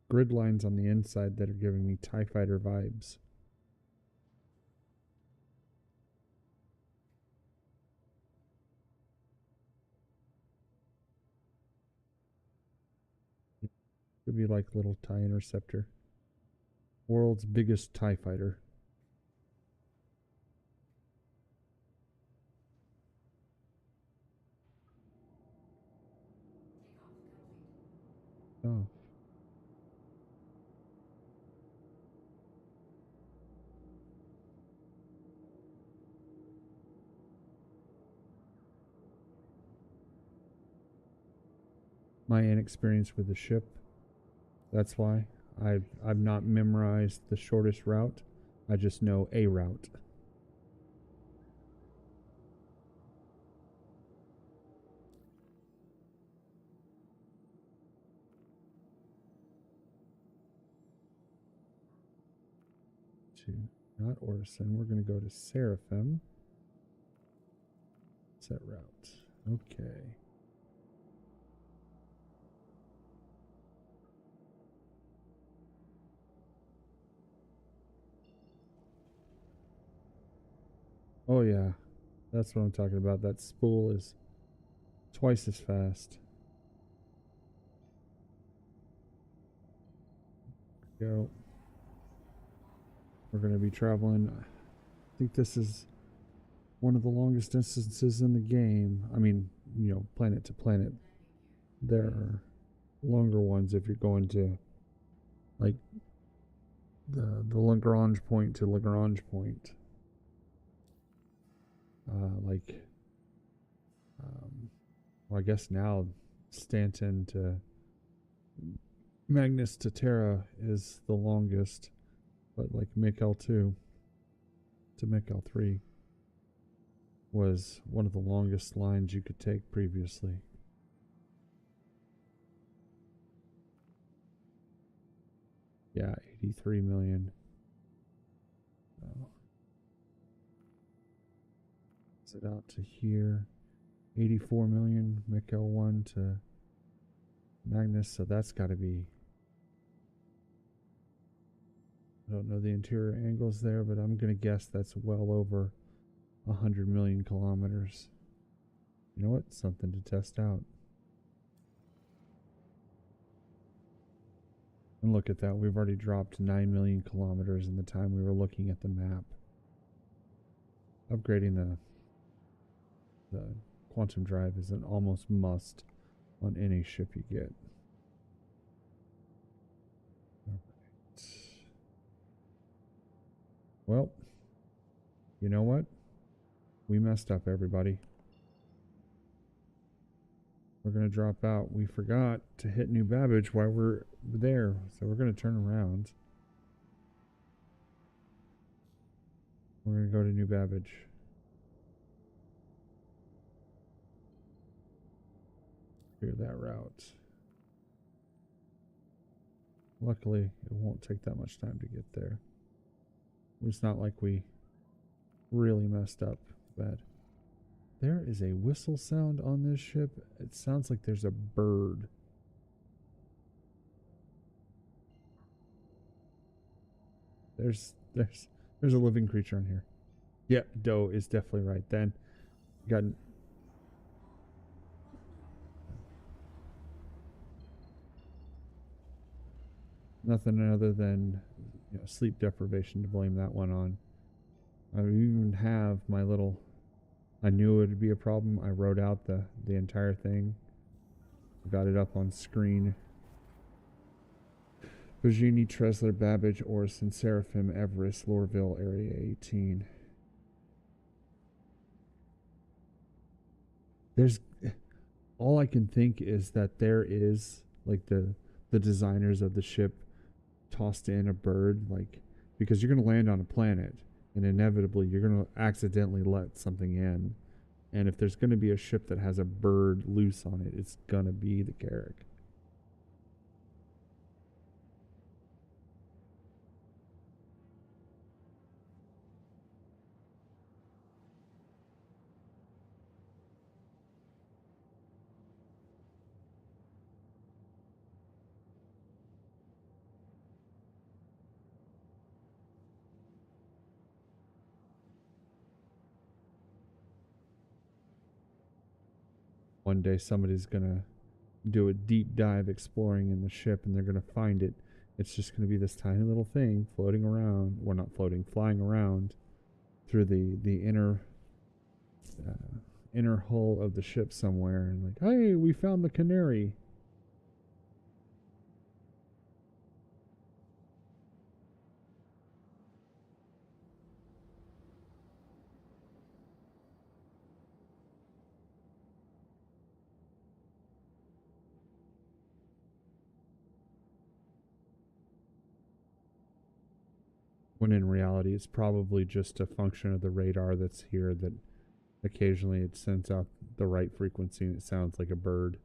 A: grid lines on the inside that are giving me TIE Fighter vibes. Could be like little TIE Interceptor. World's biggest TIE Fighter. Oh. My inexperience with the ship. That's why I've not memorized the shortest route. I just know a route. To not Orison, we're going to go to Seraphim. Set route. Okay. Oh yeah, that's what I'm talking about. That spool is twice as fast. Go. We're going to be traveling. I think this is one of the longest distances in the game. I mean, you know, planet to planet. There are longer ones if you're going to like the Lagrange point to Lagrange point. Well, I guess now Stanton to Magnus to Terra is the longest, but like Mikel 2 to Mikel 3 was one of the longest lines you could take previously. Yeah, 83 million. Is it out to here? 84 million, Mikel 1 to Magnus, so that's got to be... I don't know the interior angles there, but I'm going to guess that's well over 100 million kilometers. You know what? Something to test out. And look at that. We've already dropped 9 million kilometers in the time we were looking at the map. Upgrading the quantum drive is an almost must on any ship you get. Alright. Well, you know what? We messed up, everybody. We're going to drop out. We forgot to hit New Babbage while we're there, so we're going to turn around. We're going to go to New Babbage. Clear that route. Luckily, it won't take that much time to get there. It's not like we really messed up bad. There is a whistle sound on this ship. It sounds like there's a bird. There's a living creature on here. Yep, Doe is definitely right. Then got nothing other than, you know, sleep deprivation to blame that one on. I even have my little... I knew it would be a problem. I wrote out the entire thing. Got it up on screen. Virginie, Tresler, Babbage, Orson, Seraphim, Everest, Lorville, Area 18. There's all I can think is that there is like the designers of the ship tossed in a bird, like, because you're going to land on a planet and inevitably you're going to accidentally let something in. And if there's going to be a ship that has a bird loose on it, it's going to be the Carrack. One day somebody's going to do a deep dive exploring in the ship and they're going to find it. It's just going to be this tiny little thing floating around, or not floating, flying around through the inner hull of the ship somewhere, and like, hey, we found the canary. When in reality, it's probably just a function of the radar that's here, that occasionally it sends out the right frequency and it sounds like a bird.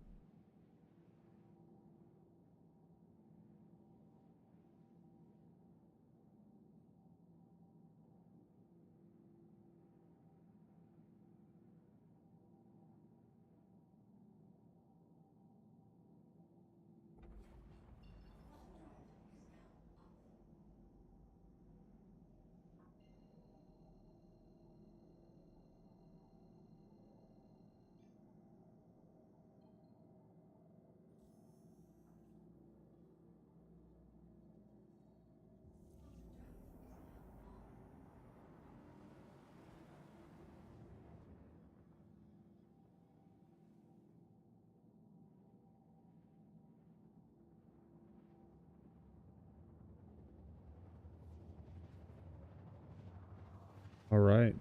A: All right.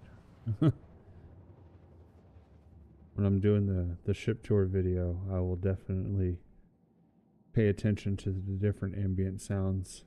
A: When I'm doing the ship tour video, I will definitely pay attention to the different ambient sounds.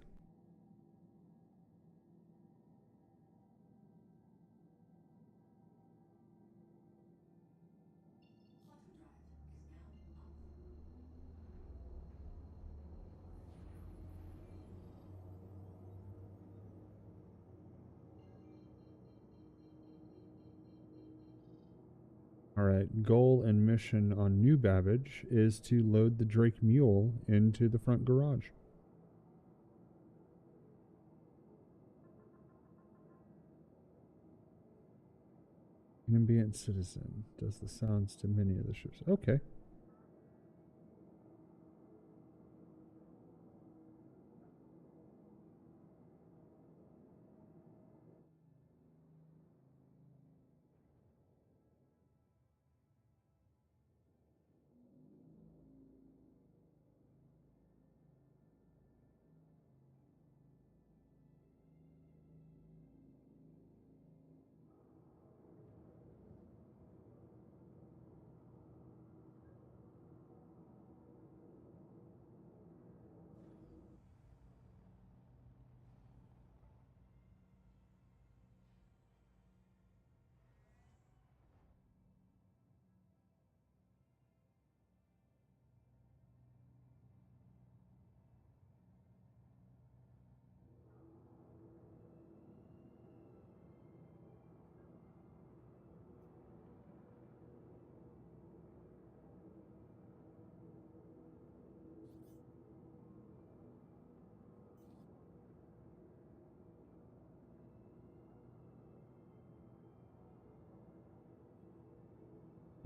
A: All right, goal and mission on New Babbage is to load the Drake Mule into the front garage. Ambient citizen does the sounds to many of the ships. Okay.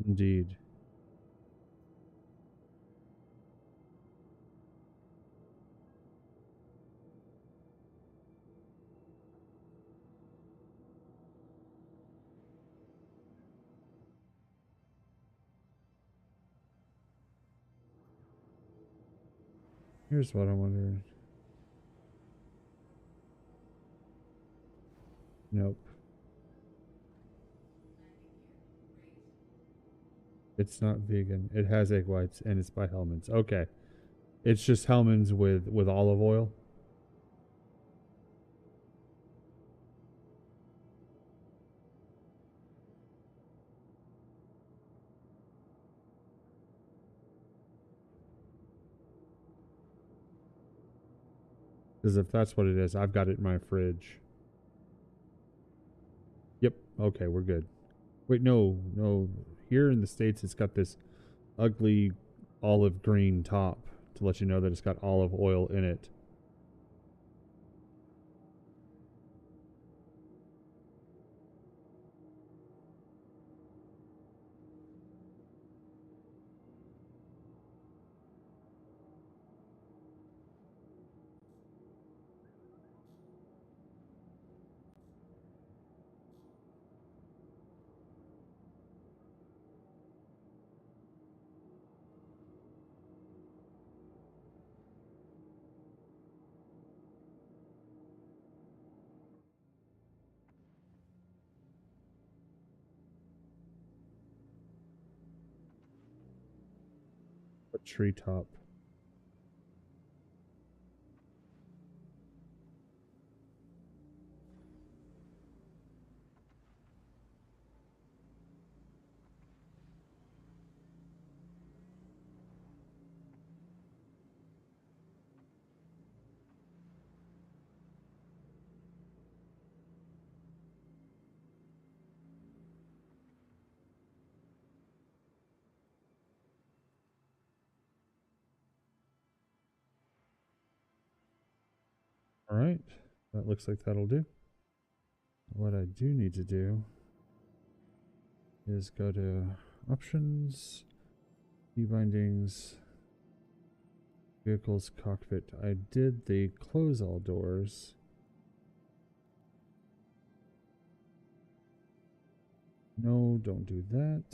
A: Indeed. Here's what I'm wondering. Nope. It's not vegan. It has egg whites and it's by Hellman's. Okay. It's just Hellman's with olive oil. Because if that's what it is, I've got it in my fridge. Yep. Okay, we're good. Wait, no. Here in the States, it's got this ugly olive green top to let you know that it's got olive oil in it. A treetop. All right. That looks like that'll do. What I do need to do is go to options, key bindings, vehicles, cockpit. I did the close all doors. No, don't do that.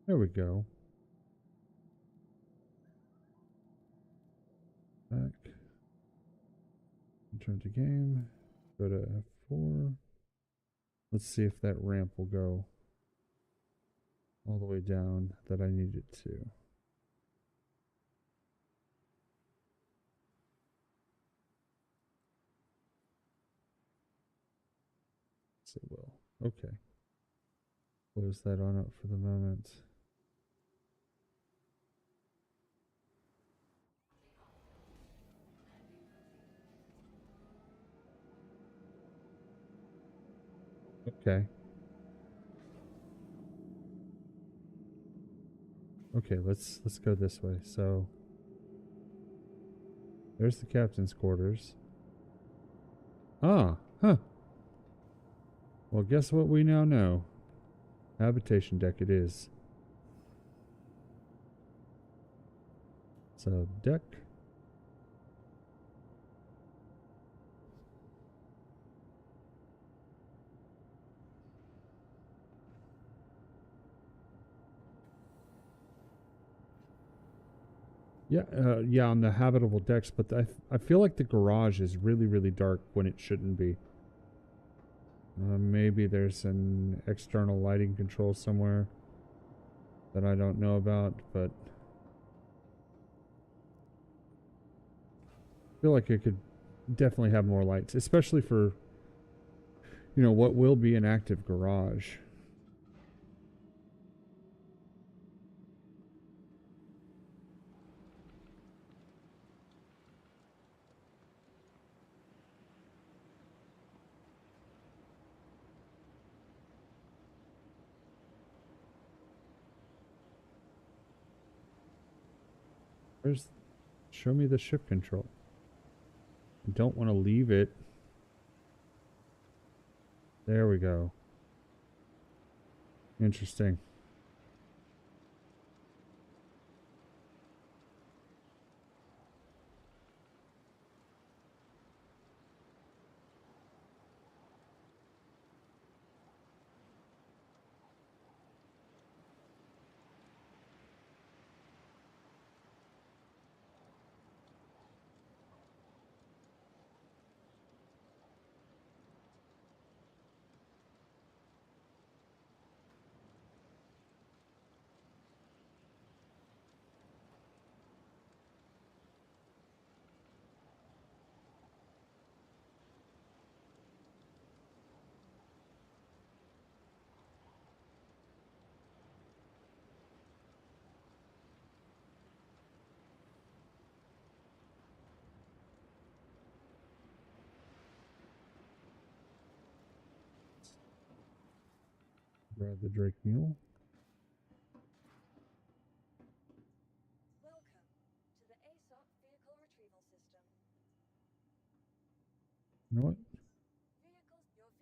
A: There we go. Back. Return to game. Go to F4. Let's see if that ramp will go all the way down that I need it to. Yes, it will. Okay. Close that on up for the moment. Okay. Okay, let's go this way. So there's the captain's quarters. Ah, huh. Well, guess what we now know? Habitation deck it is. So deck. Yeah, yeah, on the habitable decks, but I feel like the garage is really dark when it shouldn't be. Maybe there's an external lighting control somewhere that I don't know about, but I feel like it could definitely have more lights, especially for, you know, what will be an active garage. Where's, show me the ship control. I don't want to leave it. There we go. Interesting. Grab the Drake Mule.
B: Welcome to the ASOC vehicle retrieval system.
A: You know what?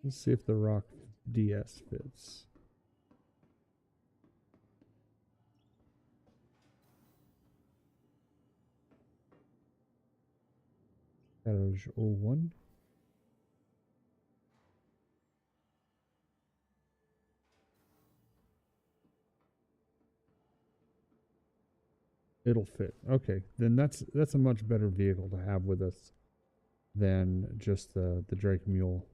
A: Let's see if the ROG DS fits. Carrack 01. It'll fit. Okay, then that's a much better vehicle to have with us than just the Drake Mule.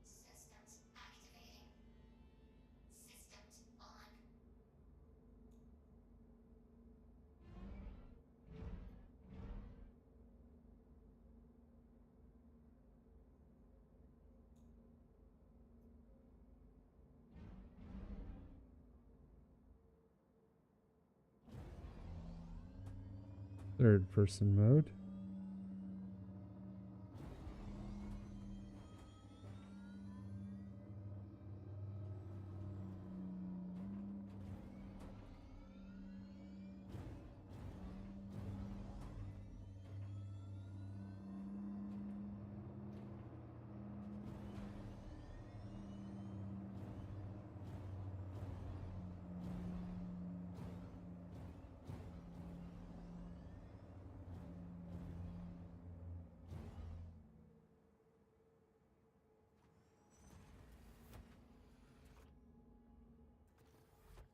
C: Systems activating. Systems on.
A: Third person mode.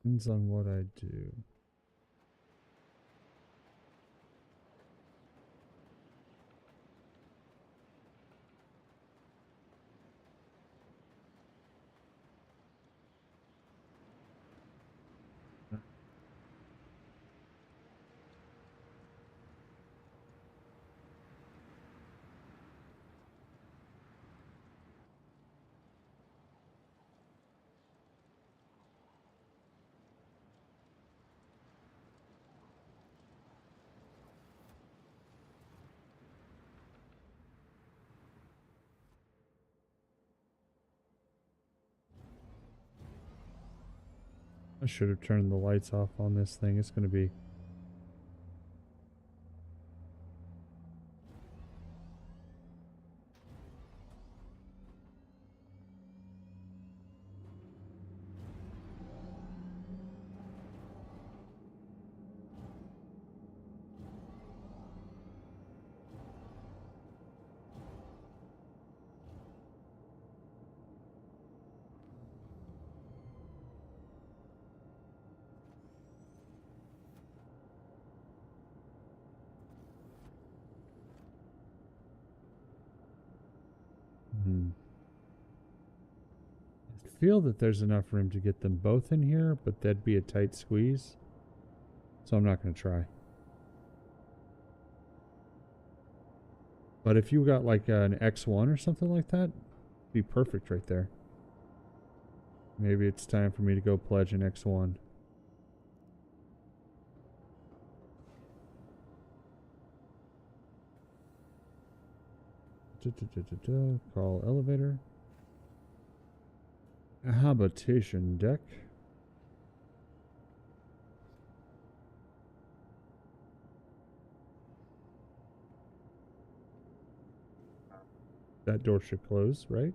A: Depends on what I do. I should have turned the lights off on this thing. It's going to be... I feel that there's enough room to get them both in here, but that'd be a tight squeeze. So I'm not going to try. But if you got like an X1 or something like that, it'd be perfect right there. Maybe it's time for me to go pledge an X1. Call elevator. A habitation deck. That door should close, right?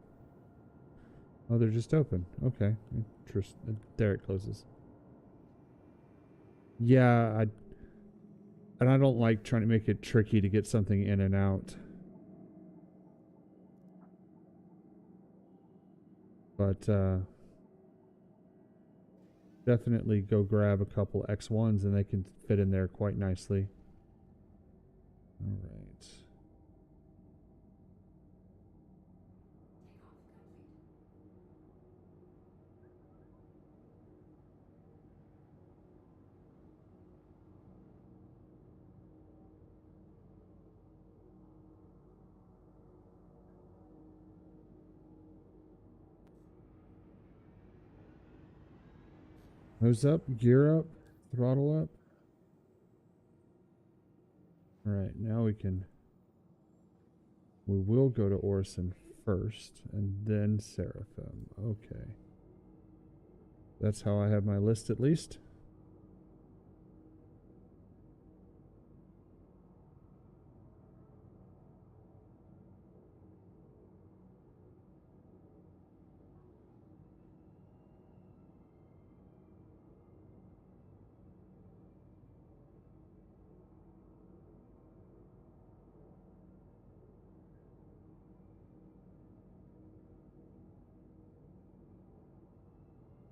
A: Oh, they're just open. Okay. Interesting. There it closes. Yeah, and I don't like trying to make it tricky to get something in and out. But definitely go grab a couple X1s and they can fit in there quite nicely. All right. Nose up, gear up, throttle up. Alright, now we will go to Orison first, and then Seraphim. Okay. That's how I have my list at least.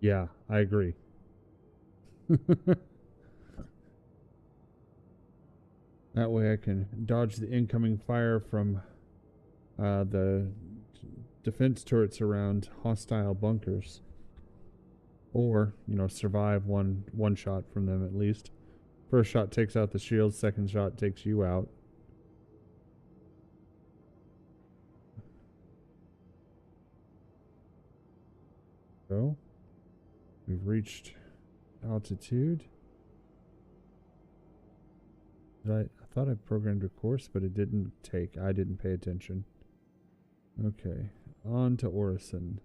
A: Yeah, I agree. That way I can dodge the incoming fire from the defense turrets around hostile bunkers. Or, you know, survive one shot from them at least. First shot takes out the shield, second shot takes you out. So, we've reached altitude. I thought I programmed a course, but it didn't take. I didn't pay attention. Okay, on to Orison.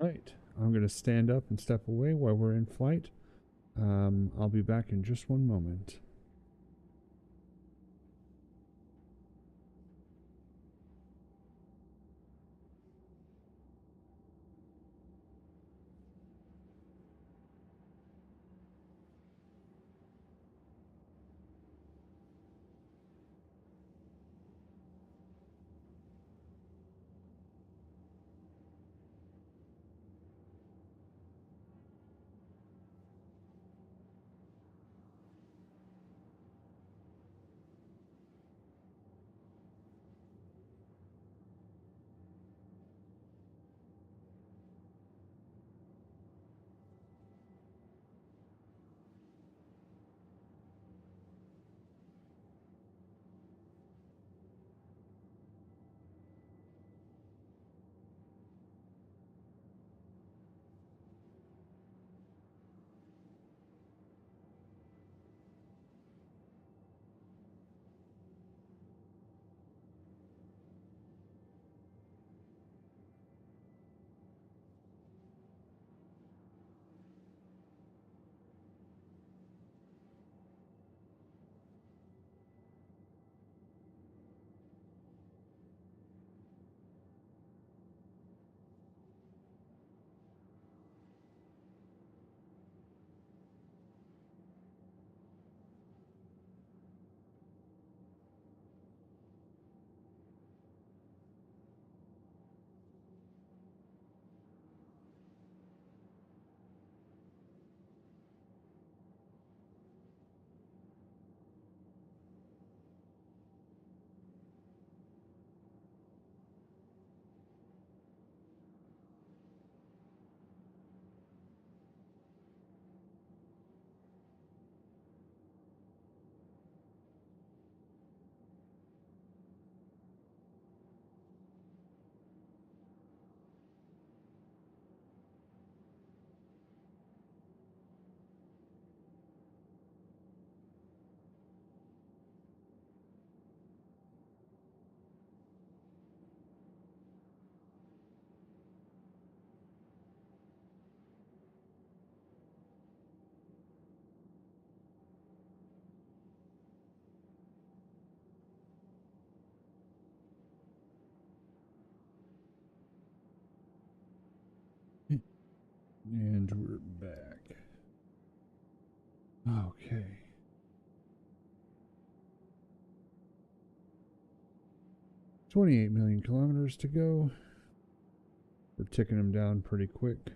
A: Right, I'm going to stand up and step away while we're in flight. I'll be back in just one moment. And we're back. Okay. 28 million kilometers to go. We're ticking them down pretty quick.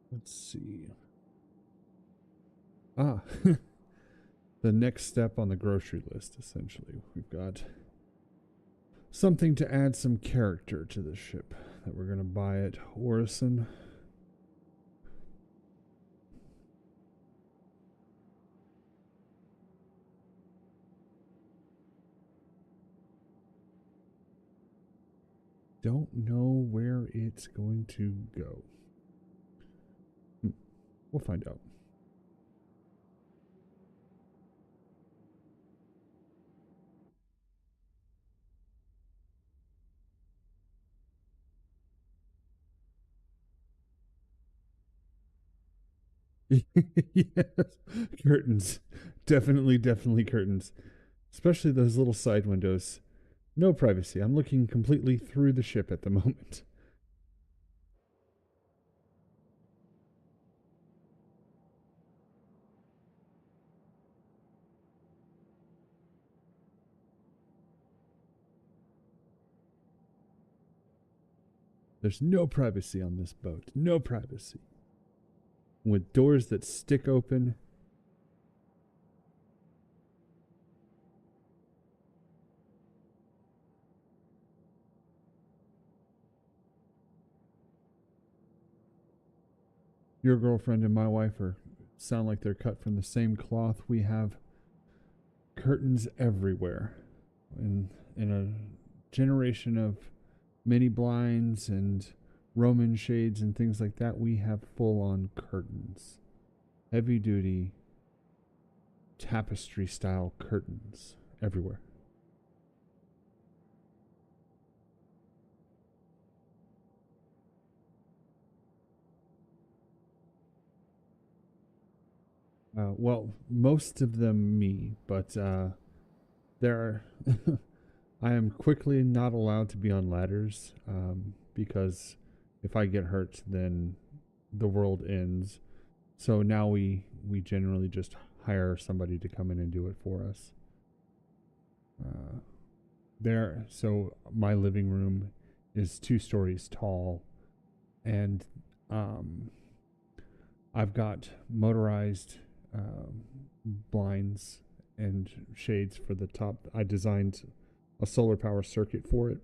A: Let's see. Ah, the next step on the grocery list, essentially. We've got something to add some character to the ship that we're going to buy at Orison. Don't know where it's going to go. We'll find out. Yes, curtains. Definitely curtains. Especially those little side windows. No privacy. I'm looking completely through the ship at the moment. There's no privacy on this boat. No privacy. With doors that stick open. Your girlfriend and my wife sound like they're cut from the same cloth. We have curtains everywhere. In a generation of mini blinds and Roman shades and things like that, we have full-on curtains. Heavy-duty tapestry-style curtains everywhere. Well, most of them me, but there are I am quickly not allowed to be on ladders because if I get hurt, then the world ends. So now we generally just hire somebody to come in and do it for us. So my living room is 2 stories tall, and I've got motorized blinds and shades for the top. I designed a solar power circuit for it.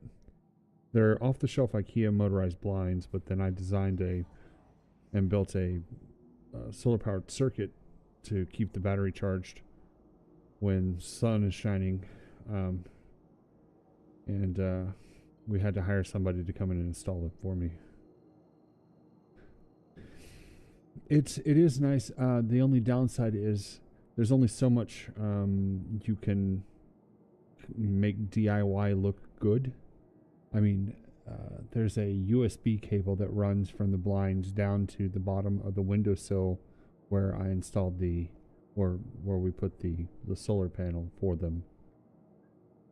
A: They're off-the-shelf IKEA motorized blinds, but then I designed and built a solar powered circuit to keep the battery charged when sun is shining, and we had to hire somebody to come in and install it for me. It is nice. The only downside is there's only so much you can make DIY look good. I mean, there's a USB cable that runs from the blinds down to the bottom of the windowsill where I installed where we put the solar panel for them.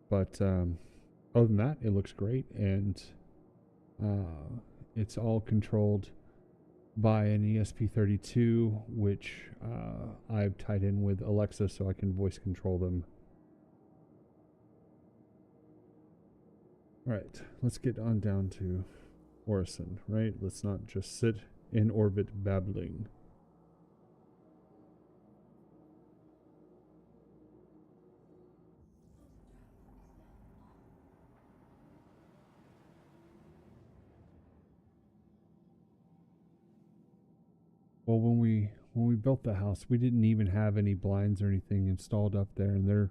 A: But other than that, it looks great, and it's all controlled by an ESP32, which I've tied in with Alexa so I can voice control them. All right, let's get on down to Orison, right? Let's not just sit in orbit babbling. Well, when we built the house, we didn't even have any blinds or anything installed up there, and they're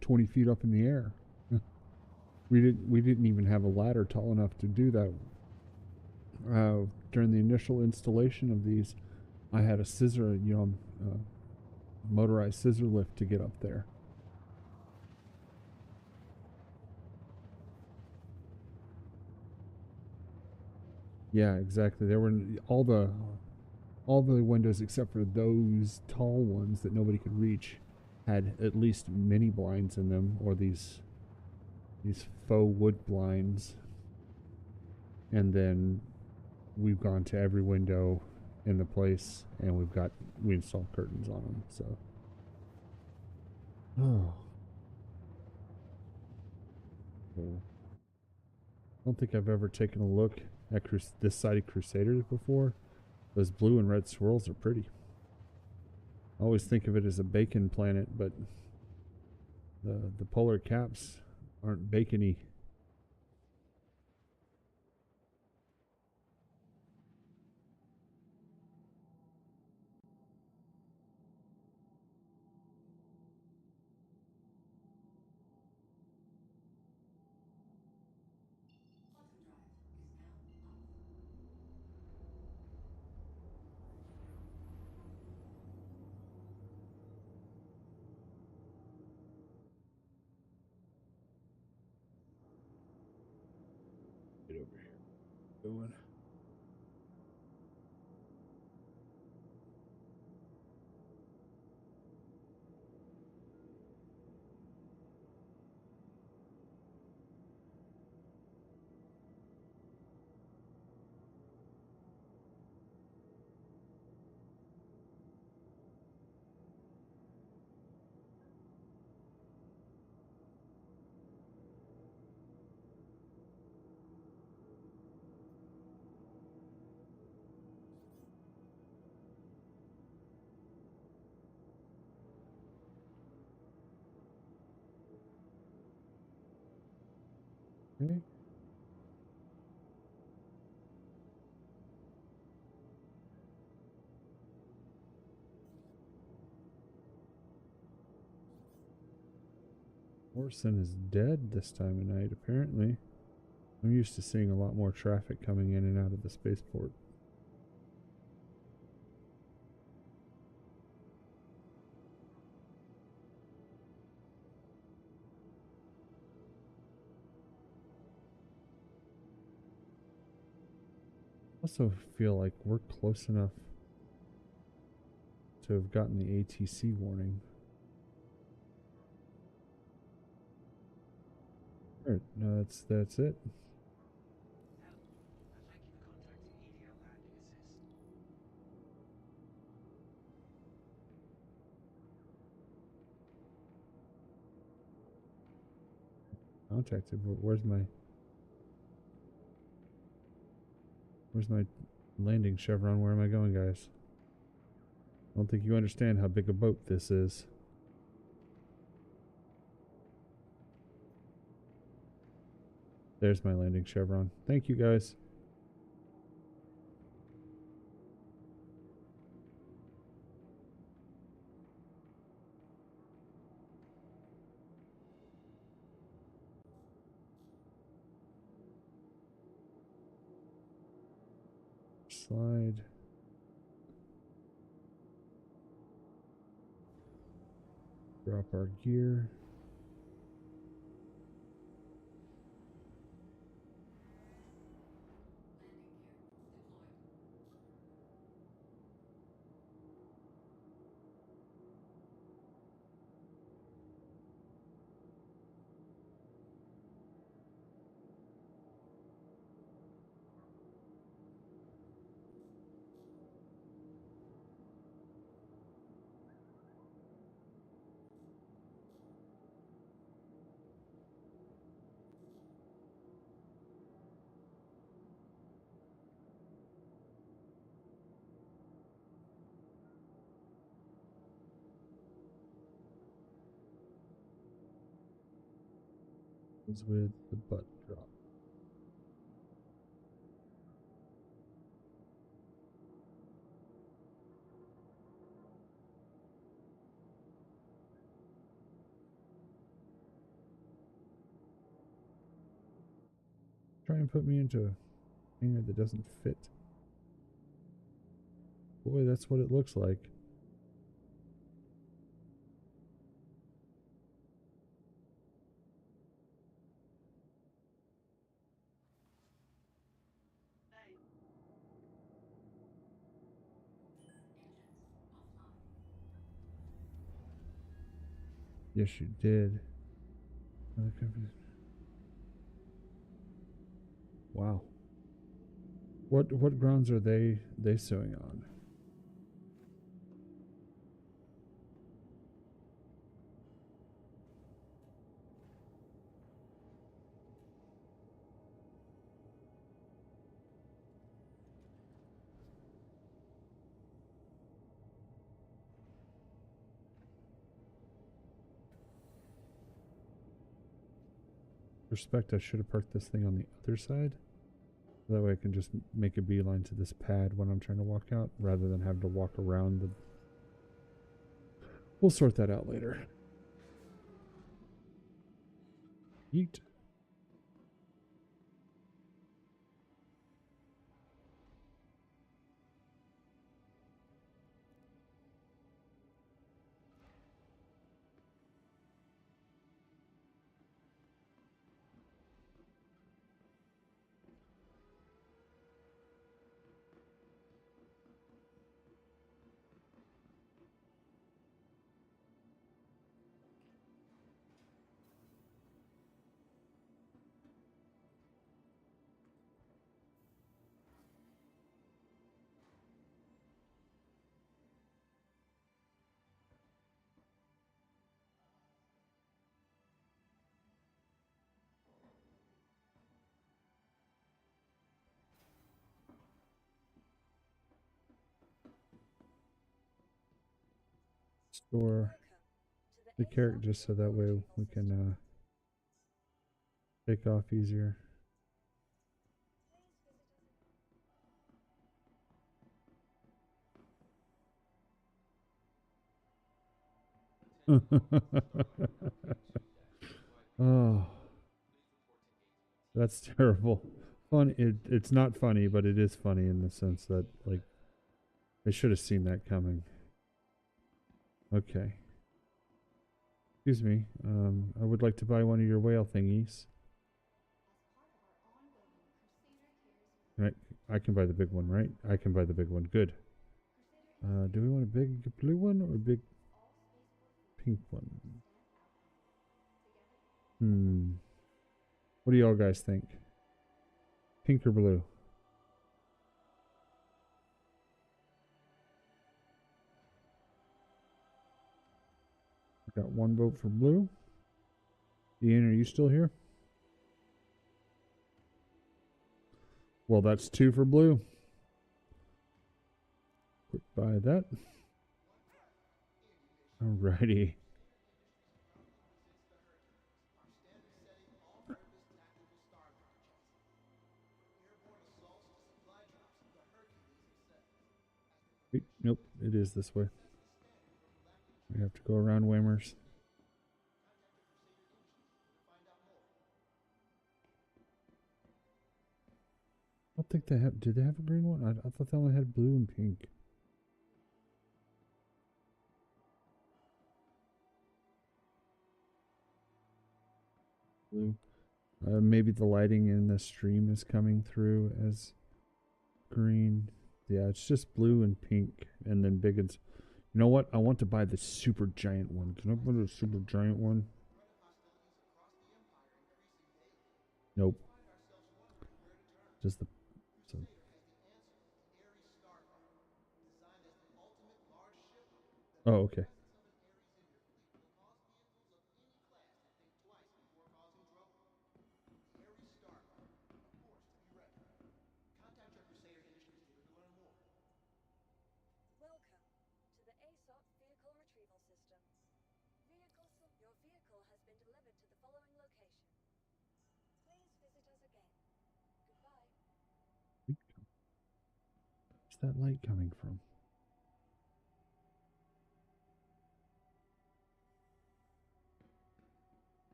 A: 20 feet up in the air. We didn't even have a ladder tall enough to do that. During the initial installation of these, I had a scissor, motorized scissor lift to get up there. Yeah, exactly. There were all the windows except for those tall ones that nobody could reach had at least mini blinds in them, or these faux wood blinds. And then we've gone to every window in the place, and we installed curtains on them. So, oh, cool. I don't think I've ever taken a look at this side of Crusaders before. Those blue and red swirls are pretty. I always think of it as a bacon planet, but the polar caps aren't bacony. Get over here. Going. Okay. Orson is dead this time of night, apparently. I'm used to seeing a lot more traffic coming in and out of the spaceport. I also feel like we're close enough to have gotten the ATC warning. Alright, no, that's it. Contacted. Where's my landing chevron? Where am I going, guys? I don't think you understand how big a boat this is. There's my landing chevron. Thank you, guys. Slide. Drop our gear. With the butt drop. Try and put me into a hangar that doesn't fit. Boy, that's what it looks like. Yes, you did. Wow. What grounds are they suing on? respect, I should have parked this thing on the other side. That way I can just make a beeline to this pad when I'm trying to walk out, rather than having to walk around the... We'll sort that out later. Yeet. Store the Carrack just so that way we can take off easier. Oh, that's terrible. Fun. It's not funny, but it is funny in the sense that, like, they should have seen that coming. Okay. Excuse me. I would like to buy one of your whale thingies. Right. I can buy the big one, right? I can buy the big one. Good. Do we want a big blue one or a big pink one? What do y'all guys think? Pink or blue? I got one vote for blue. Ian, are you still here? Well, that's 2 for blue. Quick buy that. Alrighty. Wait, nope, it is this way. We have to go around Whammers. I don't think they have. Did they have a green one? I thought they only had blue and pink. Blue. Maybe the lighting in the stream is coming through as green. Yeah, it's just blue and pink, and then big and... You know what? I want to buy the super giant one. Can I buy the super giant one? Nope. Just the... So. Oh, okay.
B: Welcome to the ASOC vehicle retrieval system. Your vehicle has been delivered to the following location. Please visit us again. Goodbye.
A: Where's that light coming from?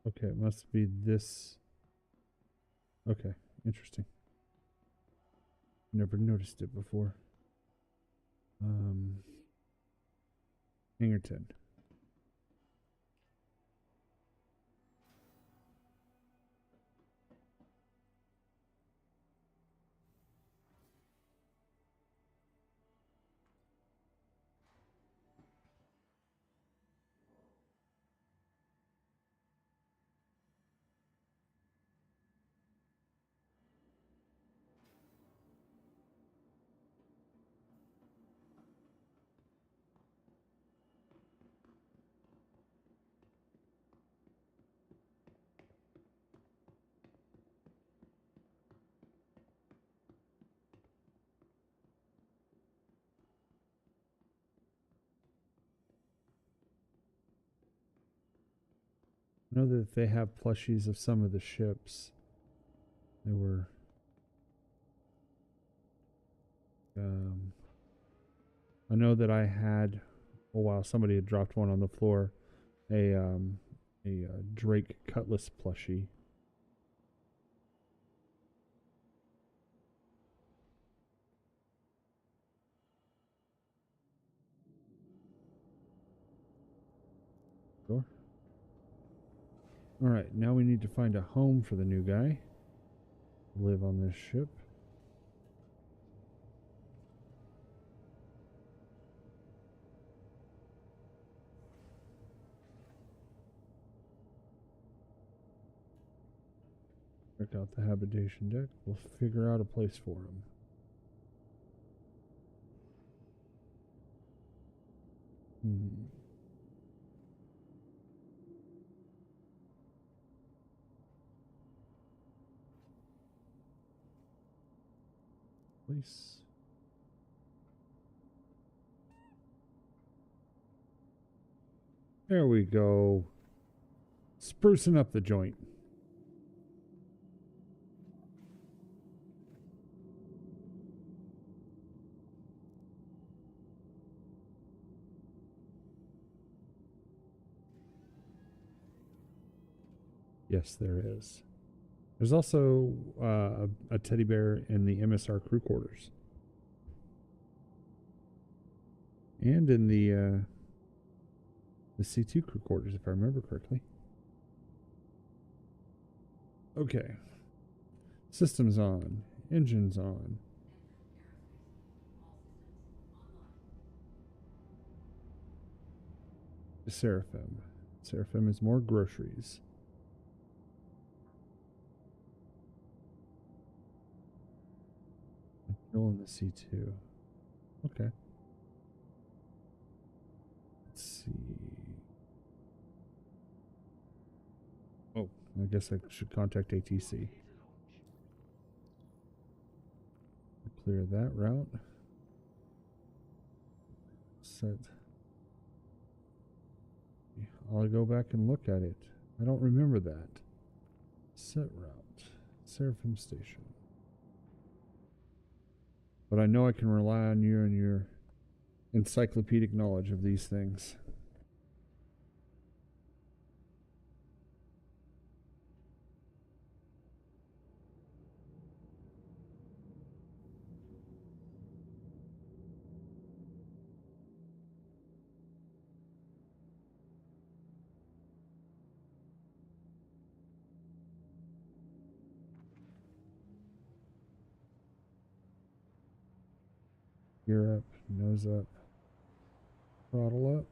A: Okay, it must be this. Okay, interesting. Never noticed it before. Hangerton. I know that they have plushies of some of the ships. They were I know that I had, oh wow, somebody had dropped one on the floor, a Drake Cutlass plushie. Sure. All right, now we need to find a home for the new guy. Live on this ship. Check out the habitation deck. We'll figure out a place for him. Place. There we go. Sprucing up the joint. Yes, there is. There's also a teddy bear in the MSR crew quarters. And in the C2 crew quarters, if I remember correctly. Okay. Systems on. Engines on. Seraphim. Seraphim is more groceries. Still in the C2. Okay. Let's see. Oh, I guess I should contact ATC. Clear that route. Set. I'll go back and look at it. I don't remember that. Set route. Seraphim Station. But I know I can rely on you and your encyclopedic knowledge of these things. Gear up, nose up, throttle up.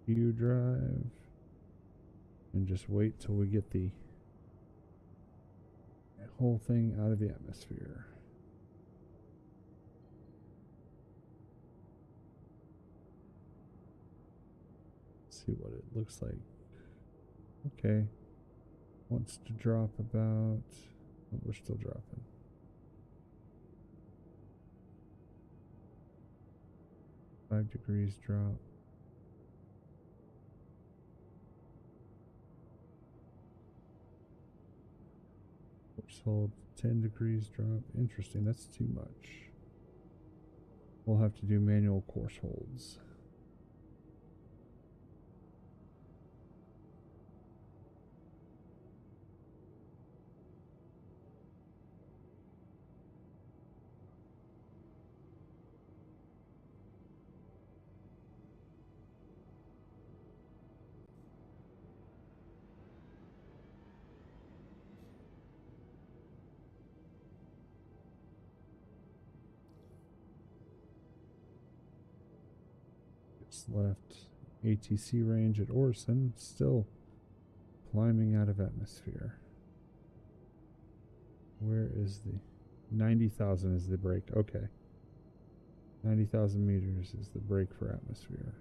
A: Q drive. And just wait till we get the whole thing out of the atmosphere. See what it looks like. Okay. Wants to drop about... Oh, we're still dropping. Five degrees drop. Force hold 10 degrees drop. Interesting, that's too much. We'll have to do manual course holds. Left ATC range at Orson, still climbing out of atmosphere. Where is the 90,000 is the break? Okay, 90,000 meters is the break for atmosphere.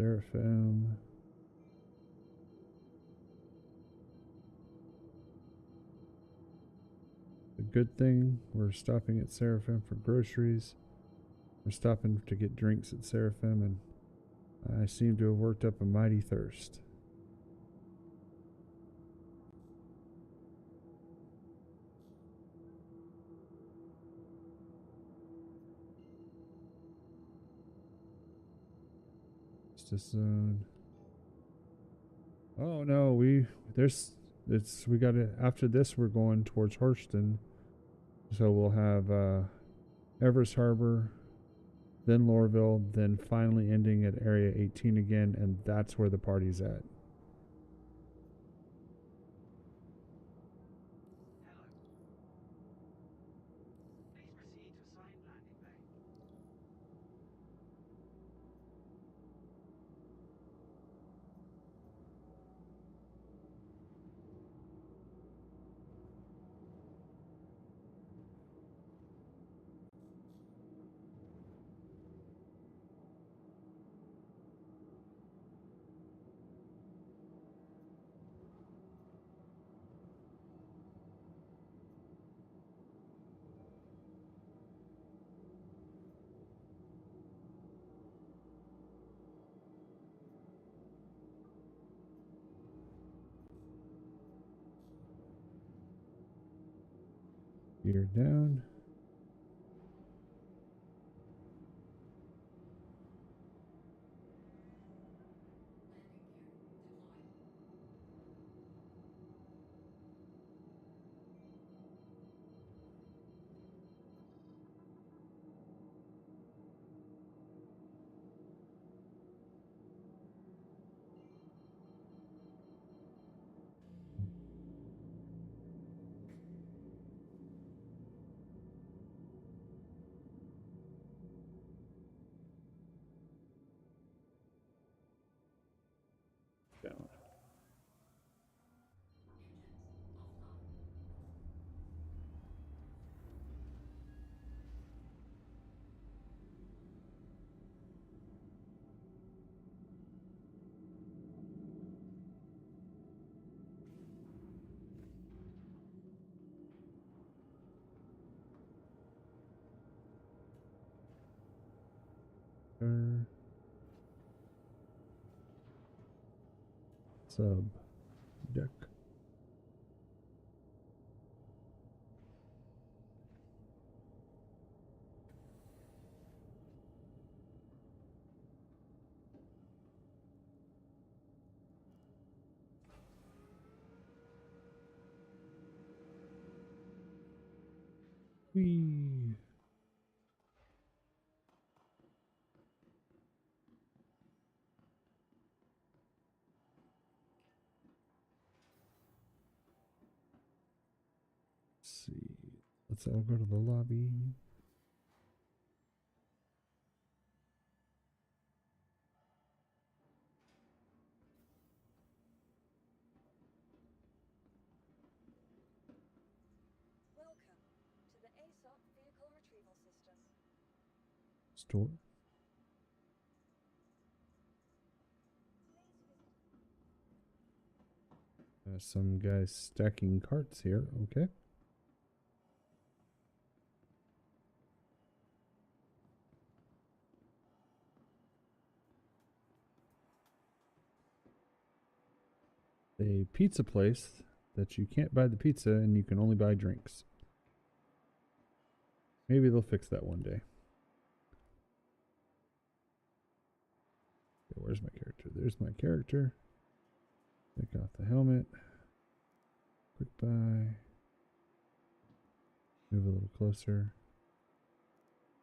A: Seraphim. The good thing, we're stopping at Seraphim for groceries. We're stopping to get drinks at Seraphim, and I seem to have worked up a mighty thirst. Zone. Oh no, we got it. After this, we're going towards Horston, so we'll have Everest Harbor, then Lorville, then finally ending at Area 18 again, and that's where the party's at. Gear down. Down. Sub deck. Whee. Let's see. Let's all go to the lobby.
B: Welcome to the ASOC vehicle retrieval system.
A: Store. Some guys stacking carts here. Okay. A pizza place that you can't buy the pizza and you can only buy drinks. Maybe they'll fix that one day. Okay, where's my character? There's my character. Take off the helmet. Quick buy. Move a little closer.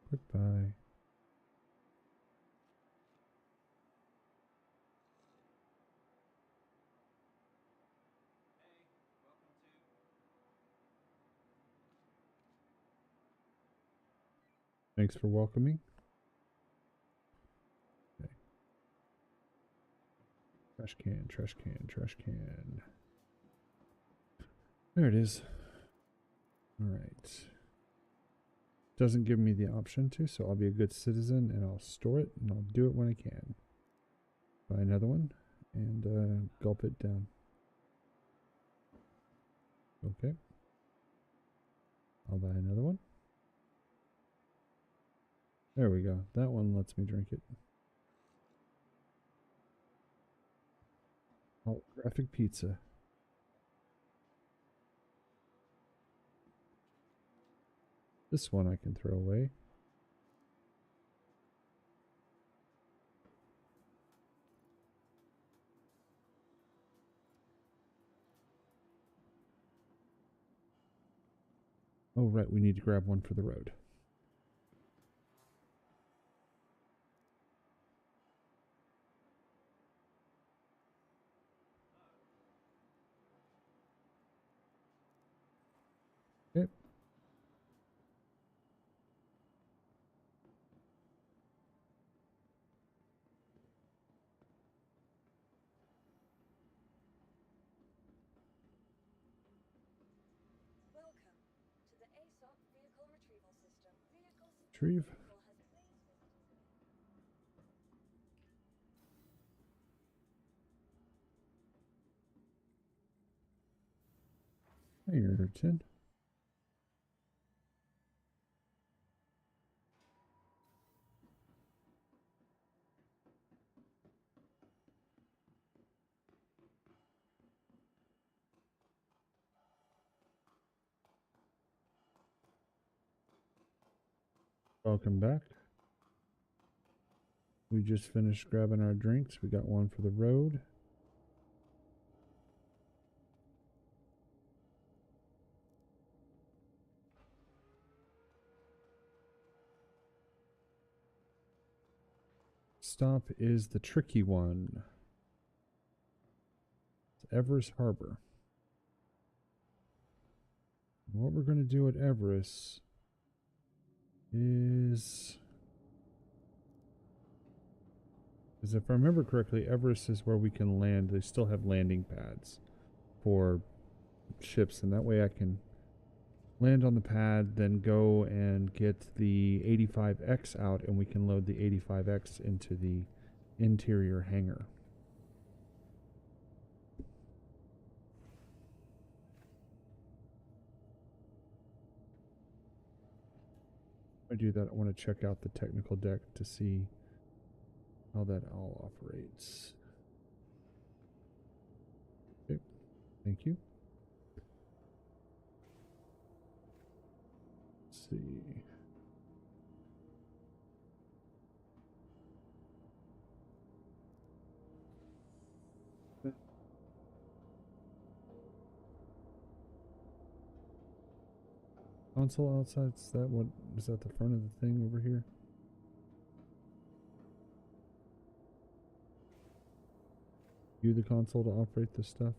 A: Quick buy. Thanks for welcoming. Okay. Trash can, trash can, trash can. There it is. All right. Doesn't give me the option to, so I'll be a good citizen and I'll store it and I'll do it when I can. Buy another one and gulp it down. Okay. I'll buy another one. There we go. That one lets me drink it. Oh, graphic pizza. This one I can throw away. Oh, right. We need to grab one for the road. Okay.
B: Welcome to the ASOC vehicle retrieval system.
A: Retrieve.
B: Vehicle has please
A: Ayrton. Welcome back. We just finished grabbing our drinks. We got one for the road. Stop is the tricky one. It's Everest Harbor. What we're going to do at Everest is if I remember correctly, Everest is where we can land. They still have landing pads for ships, and that way I can land on the pad, then go and get the 85X out, and we can load the 85X into the interior hangar. I do that. I want to check out the technical deck to see how that all operates. Okay, thank you. Let's see. Console outside, is that what is that the front of the thing over here? You the console to operate this stuff?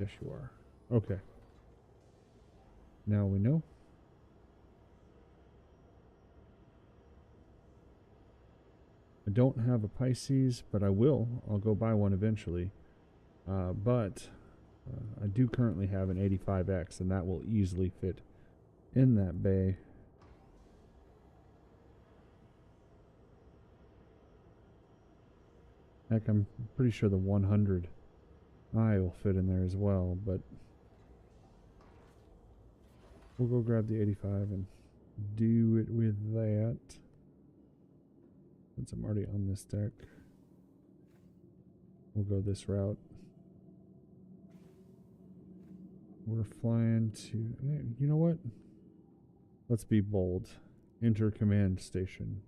A: Yes, you are. Okay. Now we know. I don't have a Pisces, but I will. I'll go buy one eventually. But I do currently have an 85X, and that will easily fit in that bay. Heck, I'm pretty sure the 100i will fit in there as well, but we'll go grab the 85 and do it with that. Since I'm already on this deck, we'll go this route. We're flying to, you know what? Let's be bold. Enter command station.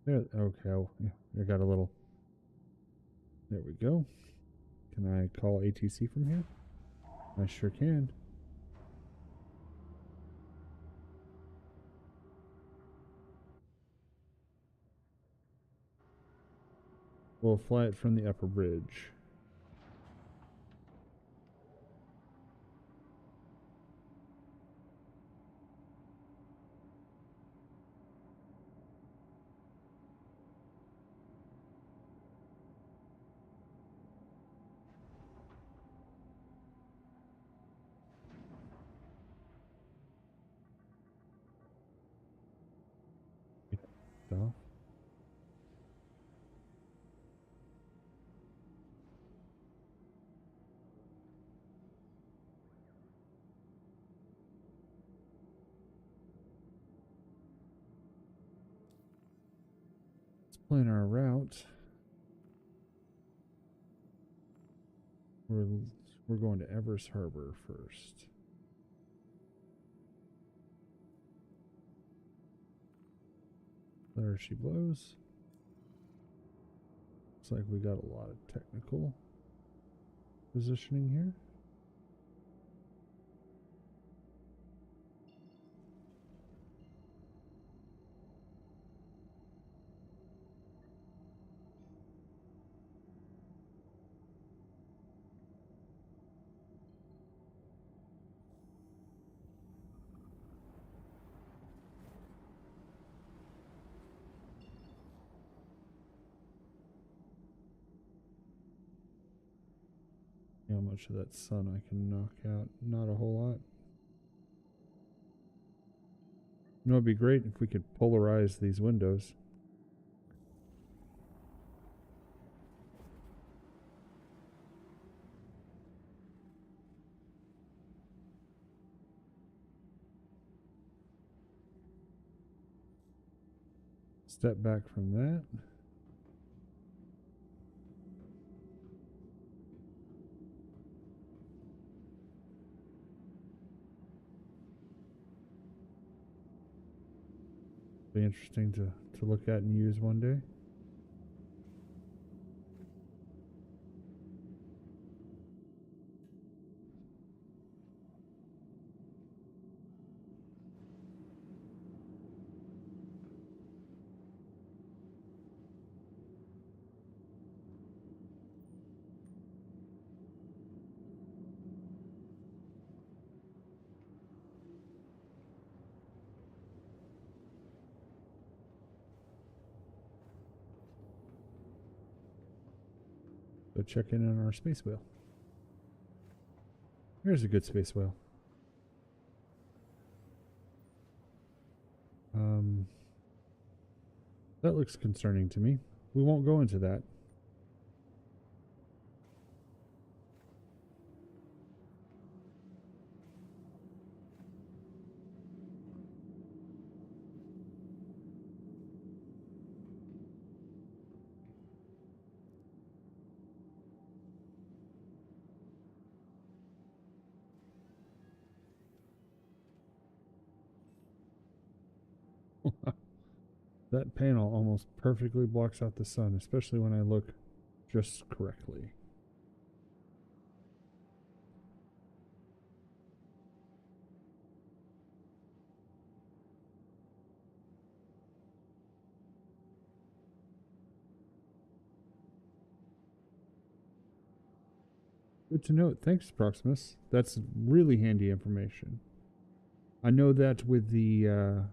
A: There, okay, I got a little. There we go. Can I call ATC from here? I sure can. We'll fly it from the upper bridge. Plan our route. We're going to Evers Harbor first. There she blows. Looks like we got a lot of technical positioning here. How much of that sun I can knock out? Not a whole lot. You know, it'd be great if we could polarize these windows. Step back from that. Be interesting to look at and use one day. So check in on our space whale. Here's a good space whale. That looks concerning to me. We won't go into that. That panel almost perfectly blocks out the sun, especially when I look just correctly. Good to note. Thanks, Proximus. That's really handy information. I know that with the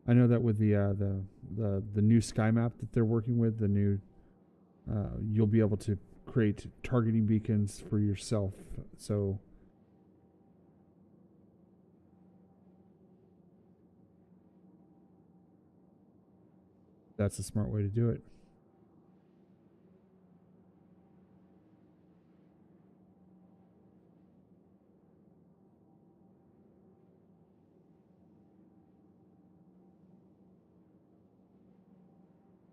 A: I know that with the new sky map that they're working with, the new you'll be able to create targeting beacons for yourself. So that's a smart way to do it.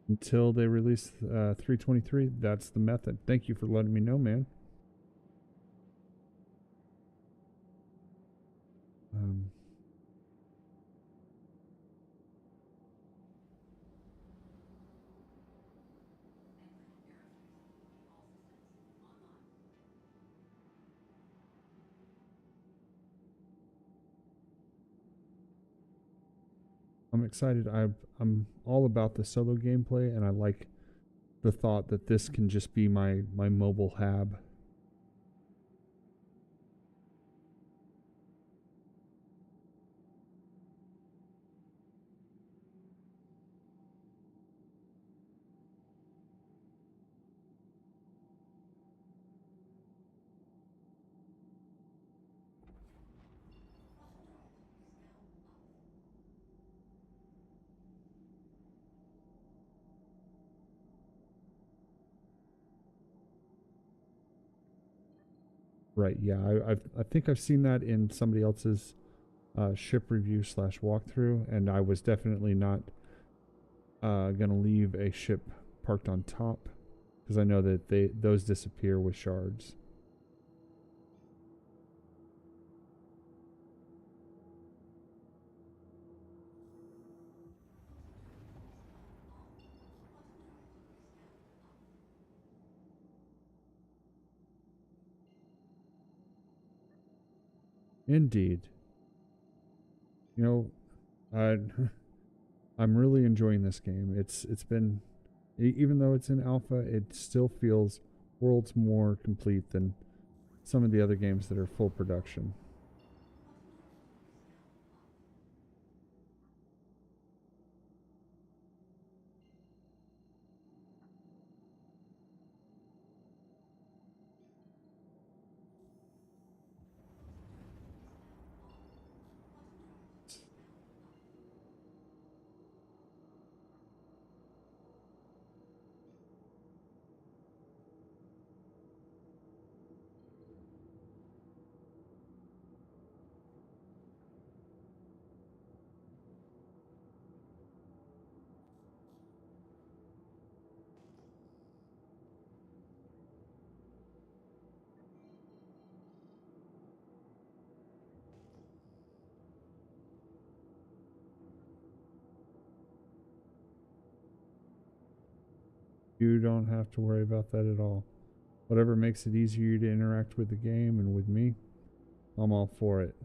A: Until they release 323, that's the method. Thank you for letting me know, man. I'm excited. I'm all about the solo gameplay, and I like the thought that this can just be my mobile hab. Right, yeah, I think I've seen that in somebody else's ship review / walkthrough, and I was definitely not gonna leave a ship parked on top because I know that those disappear with shards. Indeed. You know, I I'm really enjoying this game. It's been, even though it's in alpha, it still feels worlds more complete than some of the other games that are full production. You don't have to worry about that at all. Whatever makes it easier to interact with the game and with me, I'm all for it.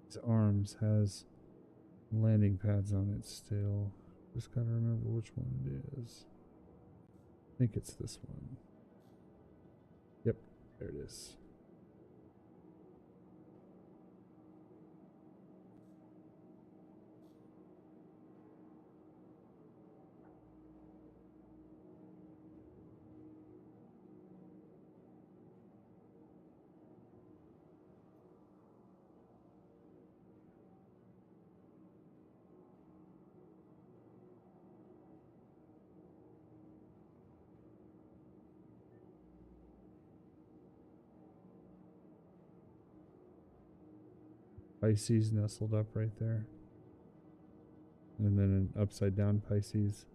A: His arms has landing pads on it still. Just gotta remember which one it is. I think it's this one. Yep, there it is. Pisces nestled up right there. And then an upside down Pisces.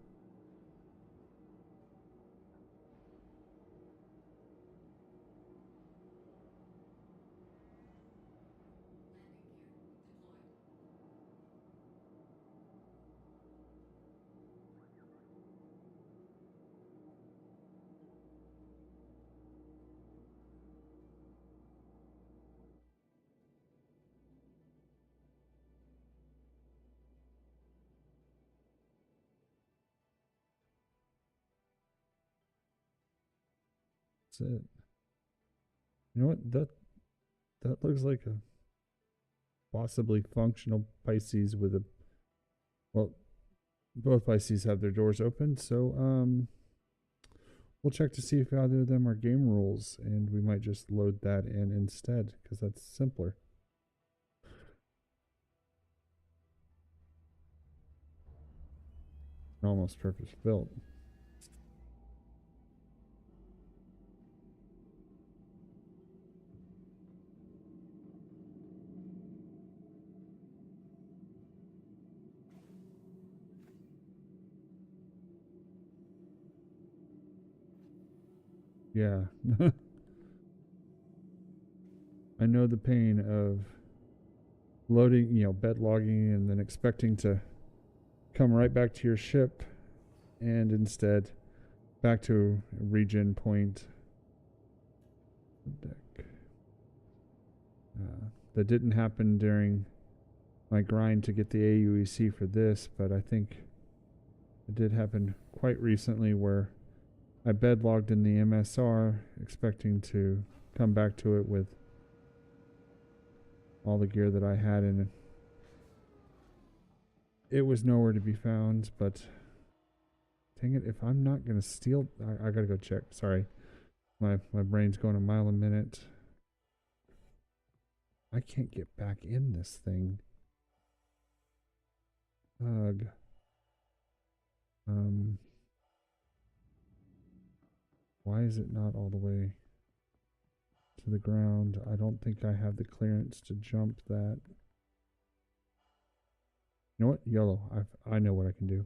A: That's it. You know what? That looks like a possibly functional Pisces with a, well, both Pisces have their doors open, so we'll check to see if either of them are game rules, and we might just load that in instead, because that's simpler. Almost purpose built. Yeah. I know the pain of loading, bed logging and then expecting to come right back to your ship and instead back to a regen point deck. That didn't happen during my grind to get the AUEC for this, but I think it did happen quite recently where I bed logged in the MSR expecting to come back to it with all the gear that I had in it. It was nowhere to be found, but dang it, if I'm not going to steal... I got to go check. Sorry. My brain's going a mile a minute. I can't get back in this thing. Ugh. Why is it not all the way to the ground? I don't think I have the clearance to jump that. You know what? Yellow. I know what I can do.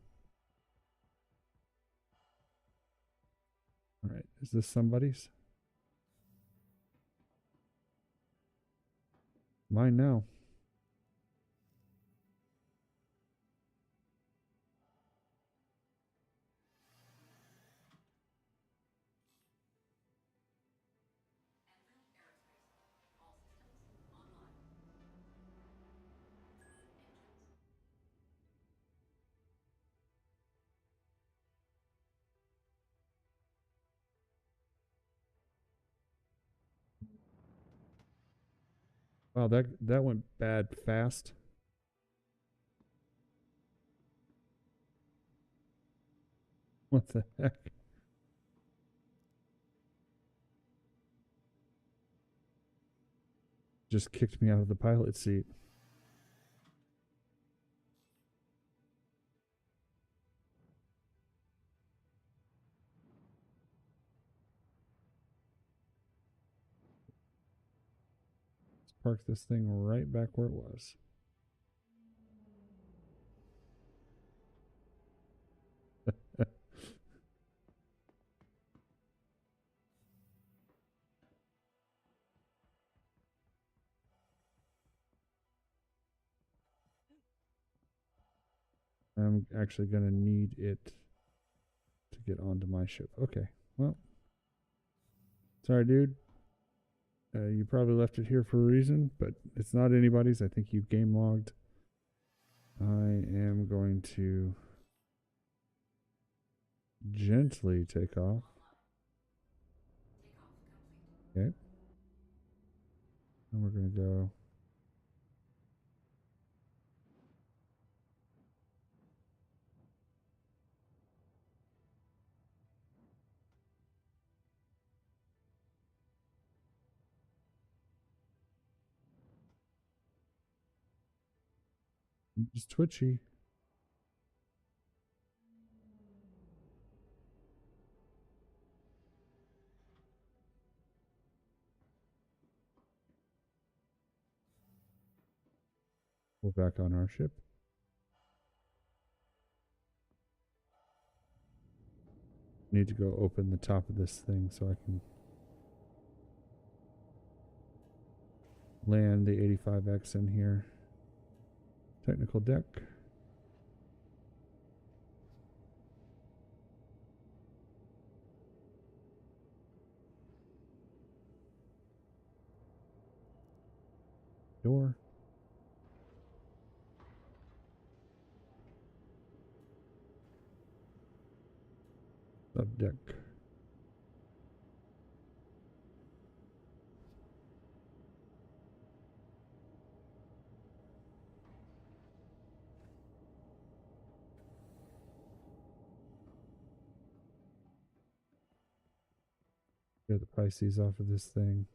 A: All right. Is this somebody's? Mine now. Wow, that went bad fast. What the heck? Just kicked me out of the pilot seat. Let's park this thing right back where it was. I'm actually going to need it to get onto my ship. Okay, well, sorry, dude. You probably left it here for a reason, but it's not anybody's. I think you game logged. I am going to gently take off. Okay. And we're going to go. It's twitchy. We're back on our ship. Need to go open the top of this thing so I can land the 85X in here. Technical deck. Door. Sub deck. Get the Pisces off of this thing.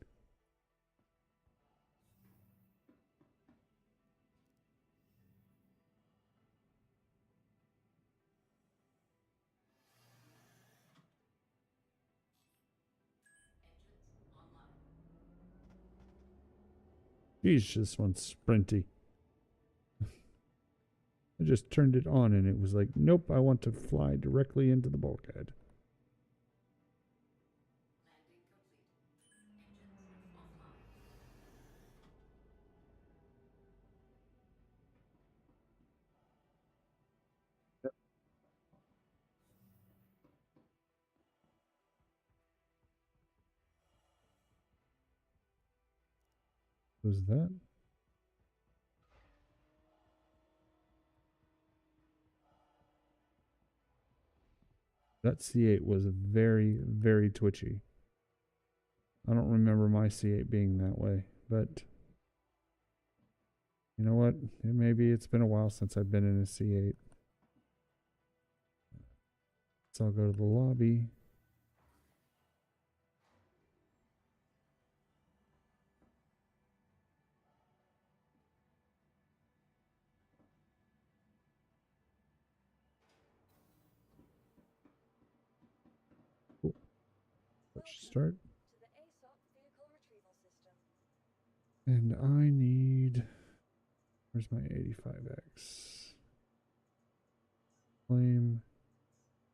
A: Geez, this one's sprinty. I just turned it on and it was like, nope, I want to fly directly into the bulkhead. Was that? That C8 was very, very twitchy. I don't remember my C8 being that way, but you know what? Maybe it's been a while since I've been in a C8. So I'll go to the lobby. Cool. Let's start.
B: To the ASOP vehicle retrieval system.
A: And I need, where's my 85X? Claim,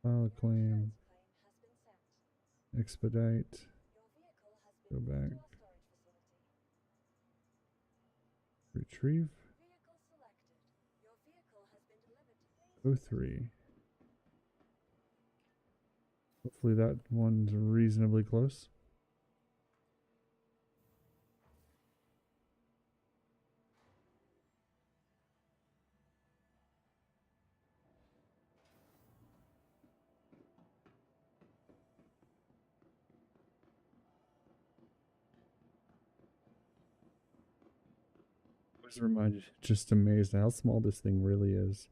A: file a claim,
B: Insurance claim has been sent.
A: expedite,
B: Your vehicle has
A: go
B: been
A: back,
B: moved to our storage facility.
A: retrieve,
B: Vehicle selected. Your vehicle has been delivered to
A: O3. Hopefully that one's reasonably close. I was reminded, just amazed how small this thing really is.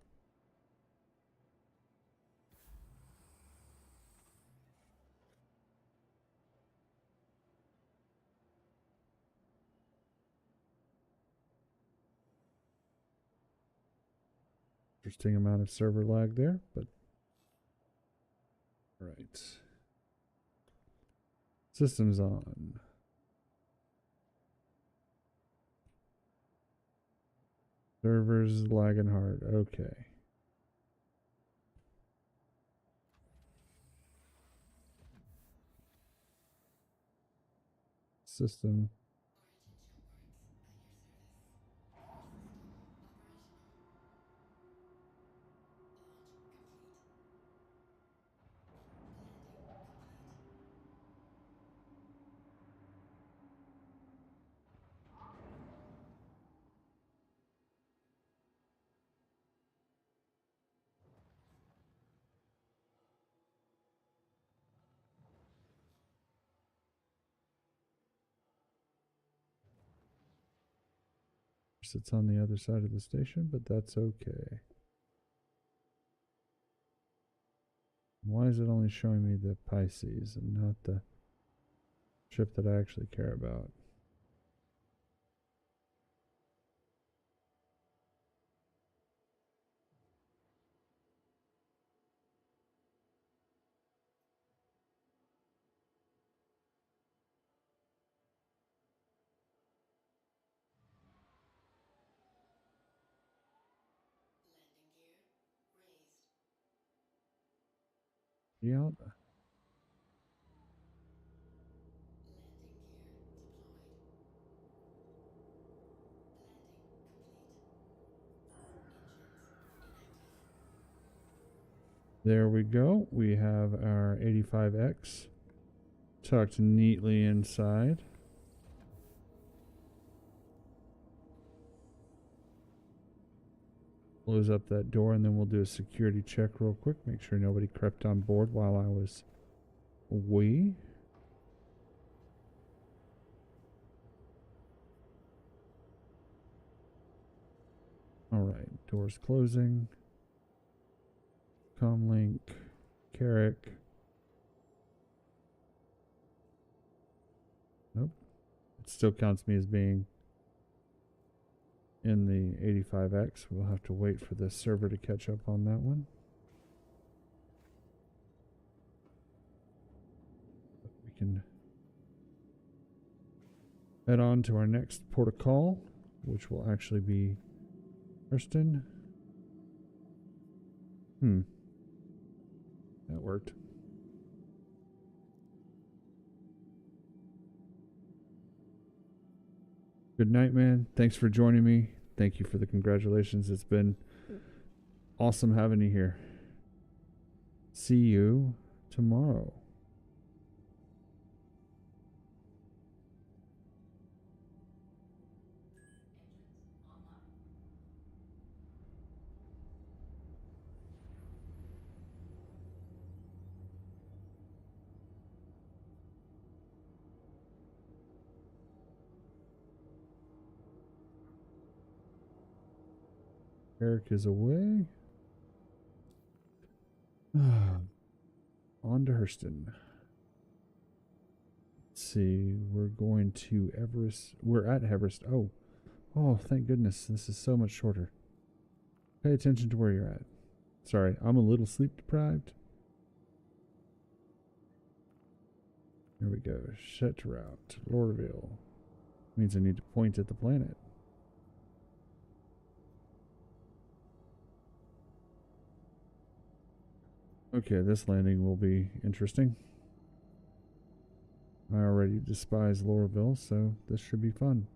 A: Interesting amount of server lag there, but all right. Systems on. Servers lagging hard. Okay. System. It's on the other side of the station, but that's okay. Why is it only showing me the Pisces and not the ship that I actually care about? Yeah. There we go. We have our 85X tucked neatly inside. Close up that door and then we'll do a security check real quick. Make sure nobody crept on board while I was away. Alright, doors closing. Comlink, Carrack. Nope. It still counts me as being in the 85X. We'll have to wait for the server to catch up on that one. But we can head on to our next port of call, which will actually be Preston. That worked. Good night, man. Thanks for joining me. Thank you for the congratulations. It's been awesome having you here. See you tomorrow. Carrack is away. On to Hurston. Let's see. We're going to Everest. We're at Everest. Oh. Oh, thank goodness. This is so much shorter. Pay attention to where you're at. Sorry, I'm a little sleep deprived. Here we go. Set route. Lorville. Means I need to point at the planet. Okay, this landing will be interesting. I already despise Lorville, so this should be fun.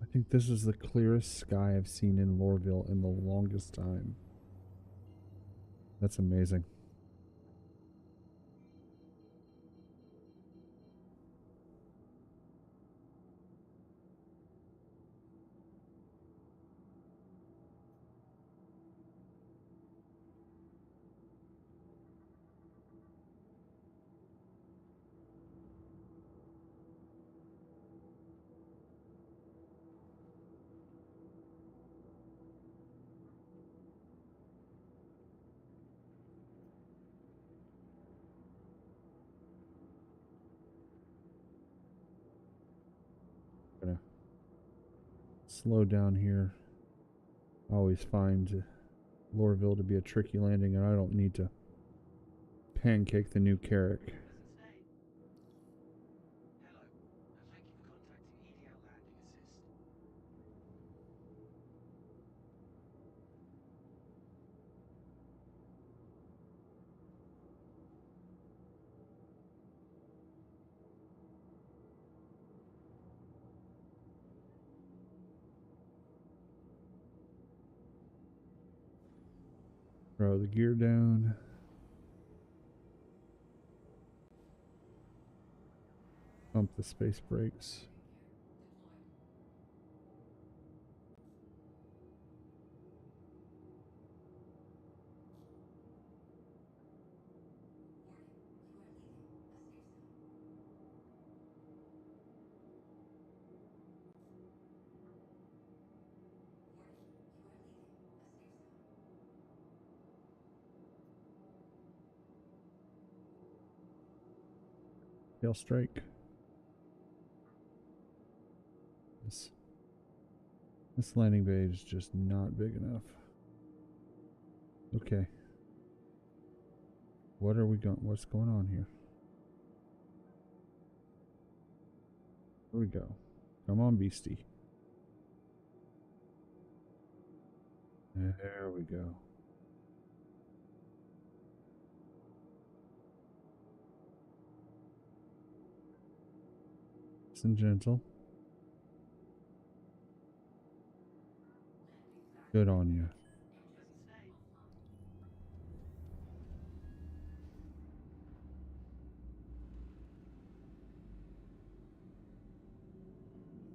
A: I think this is the clearest sky I've seen in Lorville in the longest time. That's amazing. Gonna slow down here. I always find Lorville to be a tricky landing, and I don't need to pancake the new Carrack. Throw the gear down. Pump the space brakes. Tail strike. This landing bay is just not big enough. Okay. What are we going? What's going on here? Here we go. Come on, beastie. There we go. Nice and gentle. Good on you.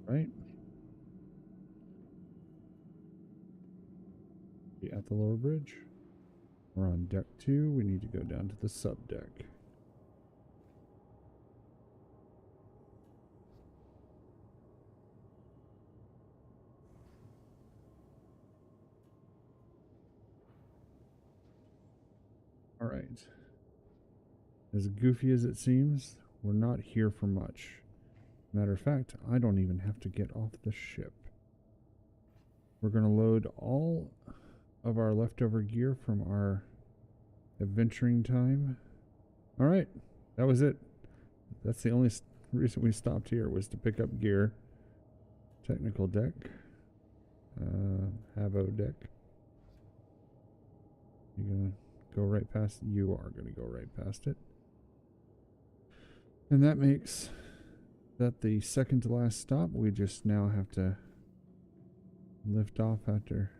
A: Right? Be at the lower bridge. We're on deck 2. We need to go down to the sub deck. All right. As goofy as it seems, we're not here for much. Matter of fact, I don't even have to get off the ship. We're going to load all of our leftover gear from our adventuring time. All right, that was it. That's the only reason we stopped here, was to pick up gear. Technical deck. Havo deck. You're going to go right past. You are going to go right past it. And that makes that the second to last stop. We just now have to lift off after.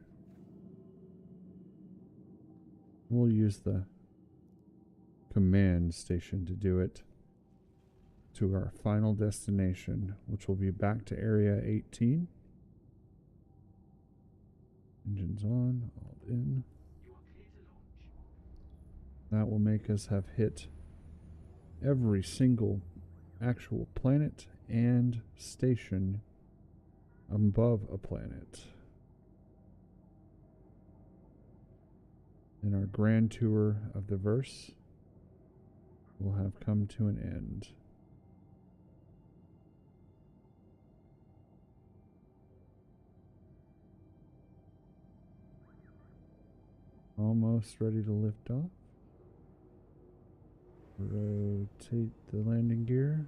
A: We'll use the command station to do it to our final destination, which will be back to Area 18. Engines on, all in. That will make us have hit every single actual planet and station above a planet. And our grand tour of the verse will have come to an end. Almost ready to lift off. Rotate the landing gear.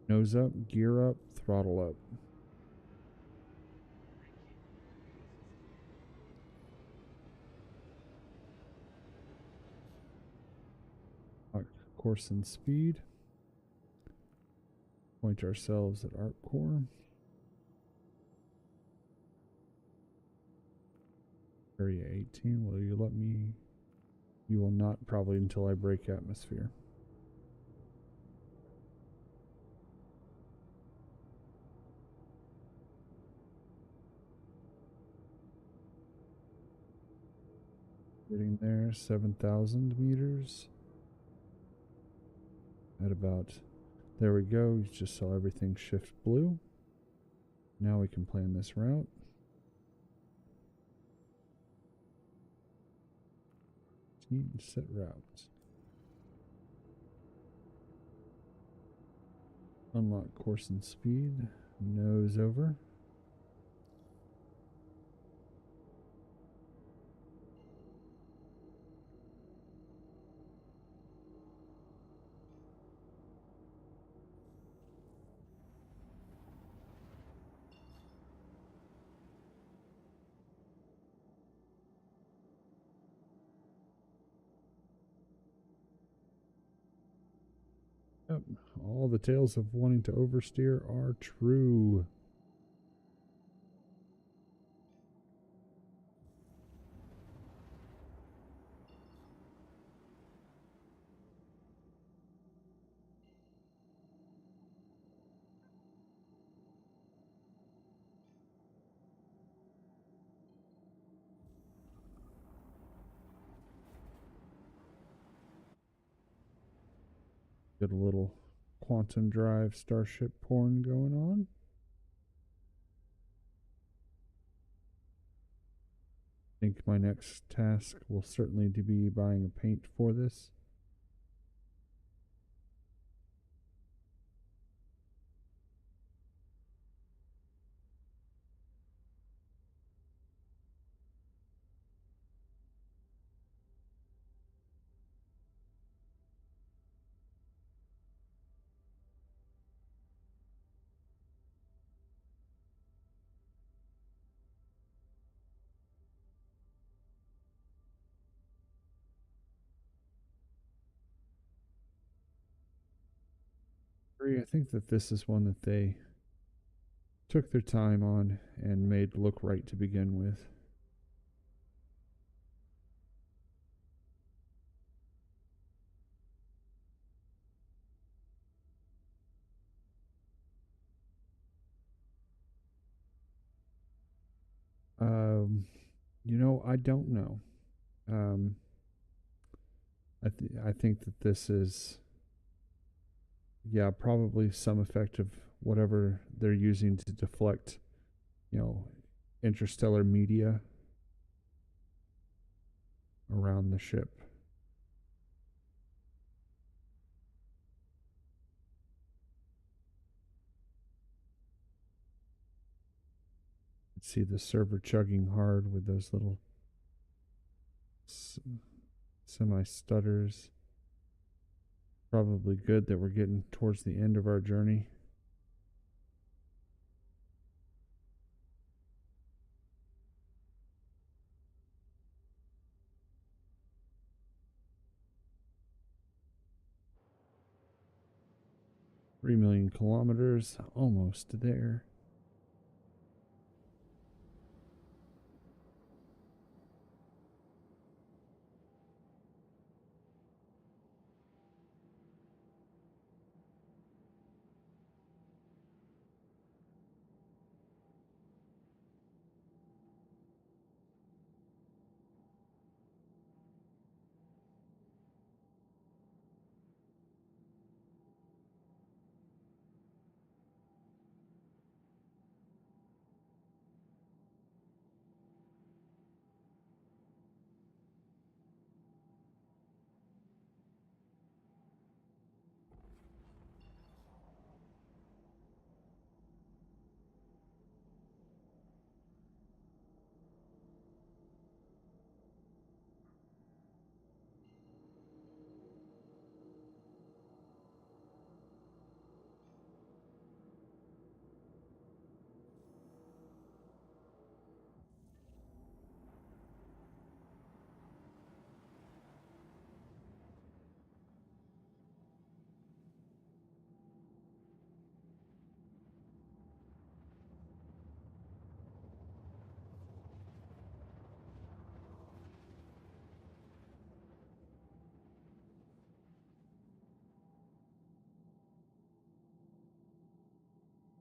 A: Nose up, gear up, throttle up. Course and speed. Point ourselves at arc core. Area 18, will you let me? You will not, probably until I break atmosphere. Getting there, 7,000 meters. At about, there we go, you just saw everything shift blue. Now we can plan this route. Set route. Unlock course and speed. Nose over. Yep, all the tales of wanting to oversteer are true. Get a little quantum drive starship porn going on. I think my next task will certainly be buying a paint for this. I think that this is one that they took their time on and made look right to begin with. You know, I don't know. I think that this is, yeah, probably some effect of whatever they're using to deflect, you know, interstellar media around the ship. See the server chugging hard with those little semi stutters. Probably good that we're getting towards the end of our journey. 3 million kilometers, almost there.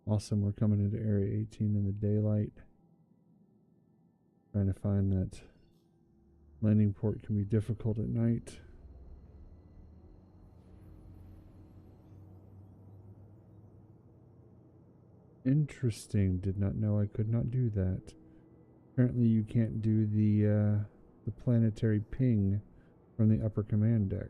A: Awesome, we're coming into Area 18 in the daylight. Trying to find that landing port can be difficult at night. Interesting, did not know I could not do that. Apparently you can't do the planetary ping from the upper command deck.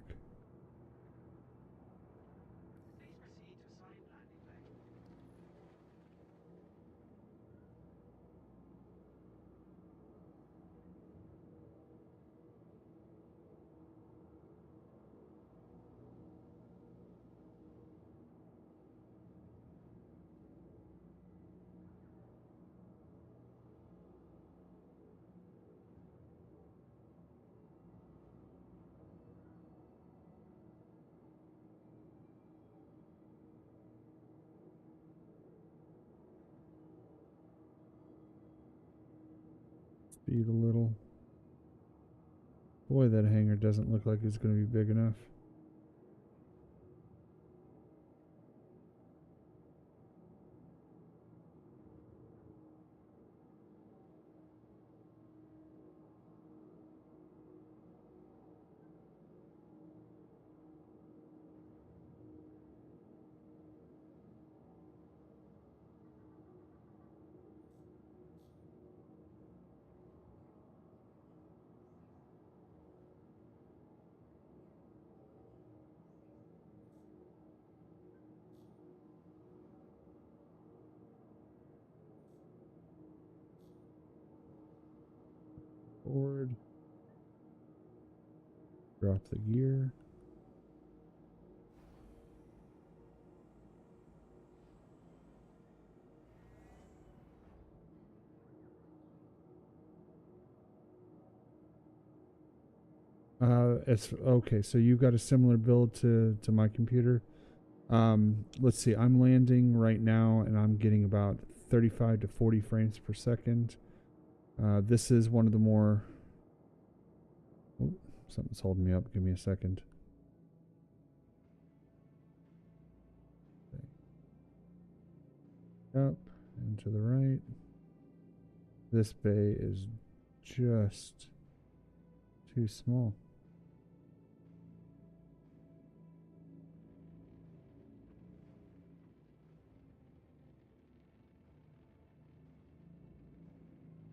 A: Speed a little. Boy, that hangar doesn't look like it's going to be big enough. Forward. Drop the gear. It's okay, so you've got a similar build to my computer. Let's see, I'm landing right now and I'm getting about 35 to 40 frames per second. This is one of the more... Oh, something's holding me up. Give me a second. Up and to the right. This bay is just too small.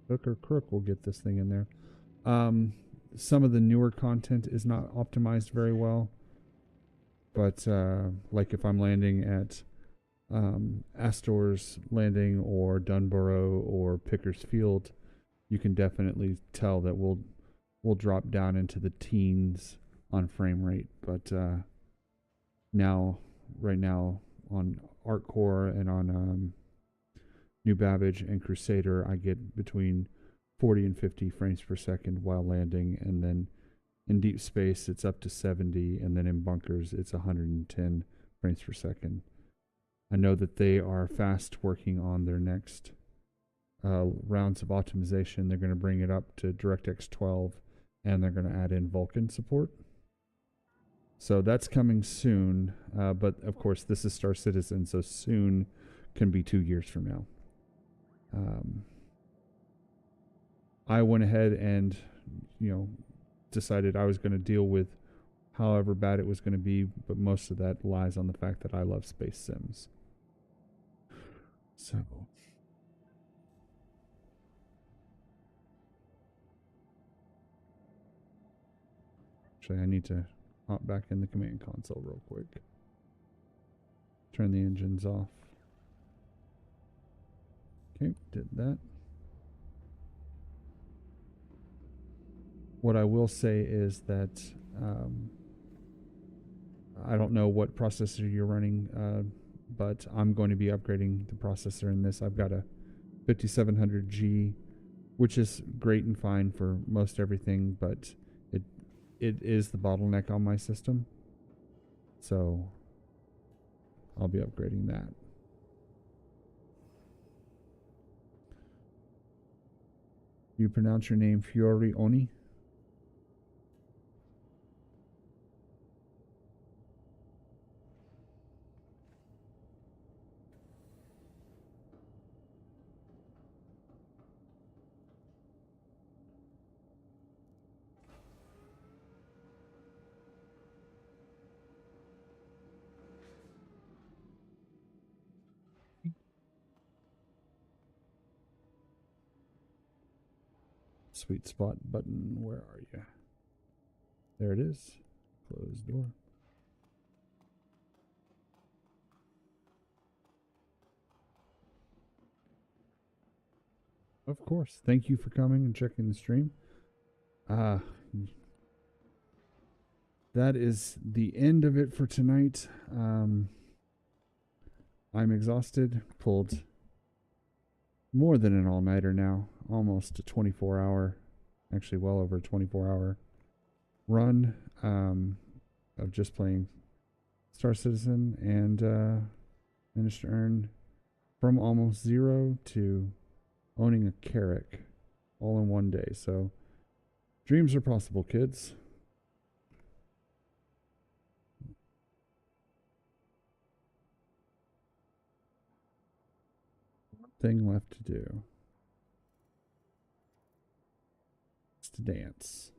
A: Hook or crook will get this thing in there. Some of the newer content is not optimized very well, but like if I'm landing at Astor's Landing or Dunborough or Pickers Field, you can definitely tell that we'll drop down into the teens on frame rate. But right now on ArtCore and on New Babbage and Crusader, I get between 40 and 50 frames per second while landing, and then in deep space it's up to 70, and then in bunkers it's 110 frames per second. I know that they are fast working on their next rounds of optimization. They're going to bring it up to DirectX 12, and they're going to add in Vulkan support. So that's coming soon. But of course, this is Star Citizen, so soon can be 2 years from now. I went ahead and, decided I was going to deal with however bad it was going to be, but most of that lies on the fact that I love space sims. So actually, I need to hop back in the command console real quick. Turn the engines off. Okay, did that. What I will say is that I don't know what processor you're running, but I'm going to be upgrading the processor in this. I've got a 5700G, which is great and fine for most everything, but it is the bottleneck on my system. So I'll be upgrading that. You pronounce your name Fiori Oni? Sweet spot button, where are you? There it is. Close door. Of course. Thank you for coming and checking the stream. That is the end of it for tonight. I'm exhausted. Pulled more than an all-nighter now. Almost a 24-hour, actually well over a 24-hour run of just playing Star Citizen, and managed to earn from almost zero to owning a Carrack all in one day. So dreams are possible, kids. One thing left to do. It's to dance.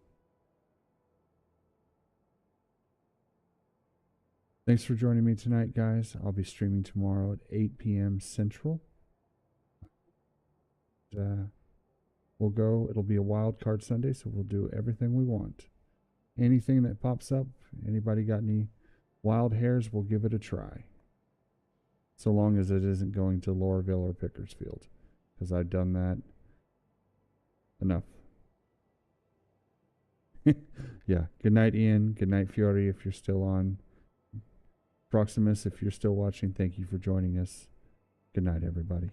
A: Thanks for joining me tonight, guys. I'll be streaming tomorrow at 8 p.m. Central. We'll go. It'll be a wild card Sunday, so we'll do everything we want. Anything that pops up, anybody got any wild hairs, we'll give it a try. So long as it isn't going to Laurelville or Pickersfield, because I've done that enough. Yeah. Good night, Ian. Good night, Fiori, if you're still on. Proximus, if you're still watching, thank you for joining us. Good night, everybody.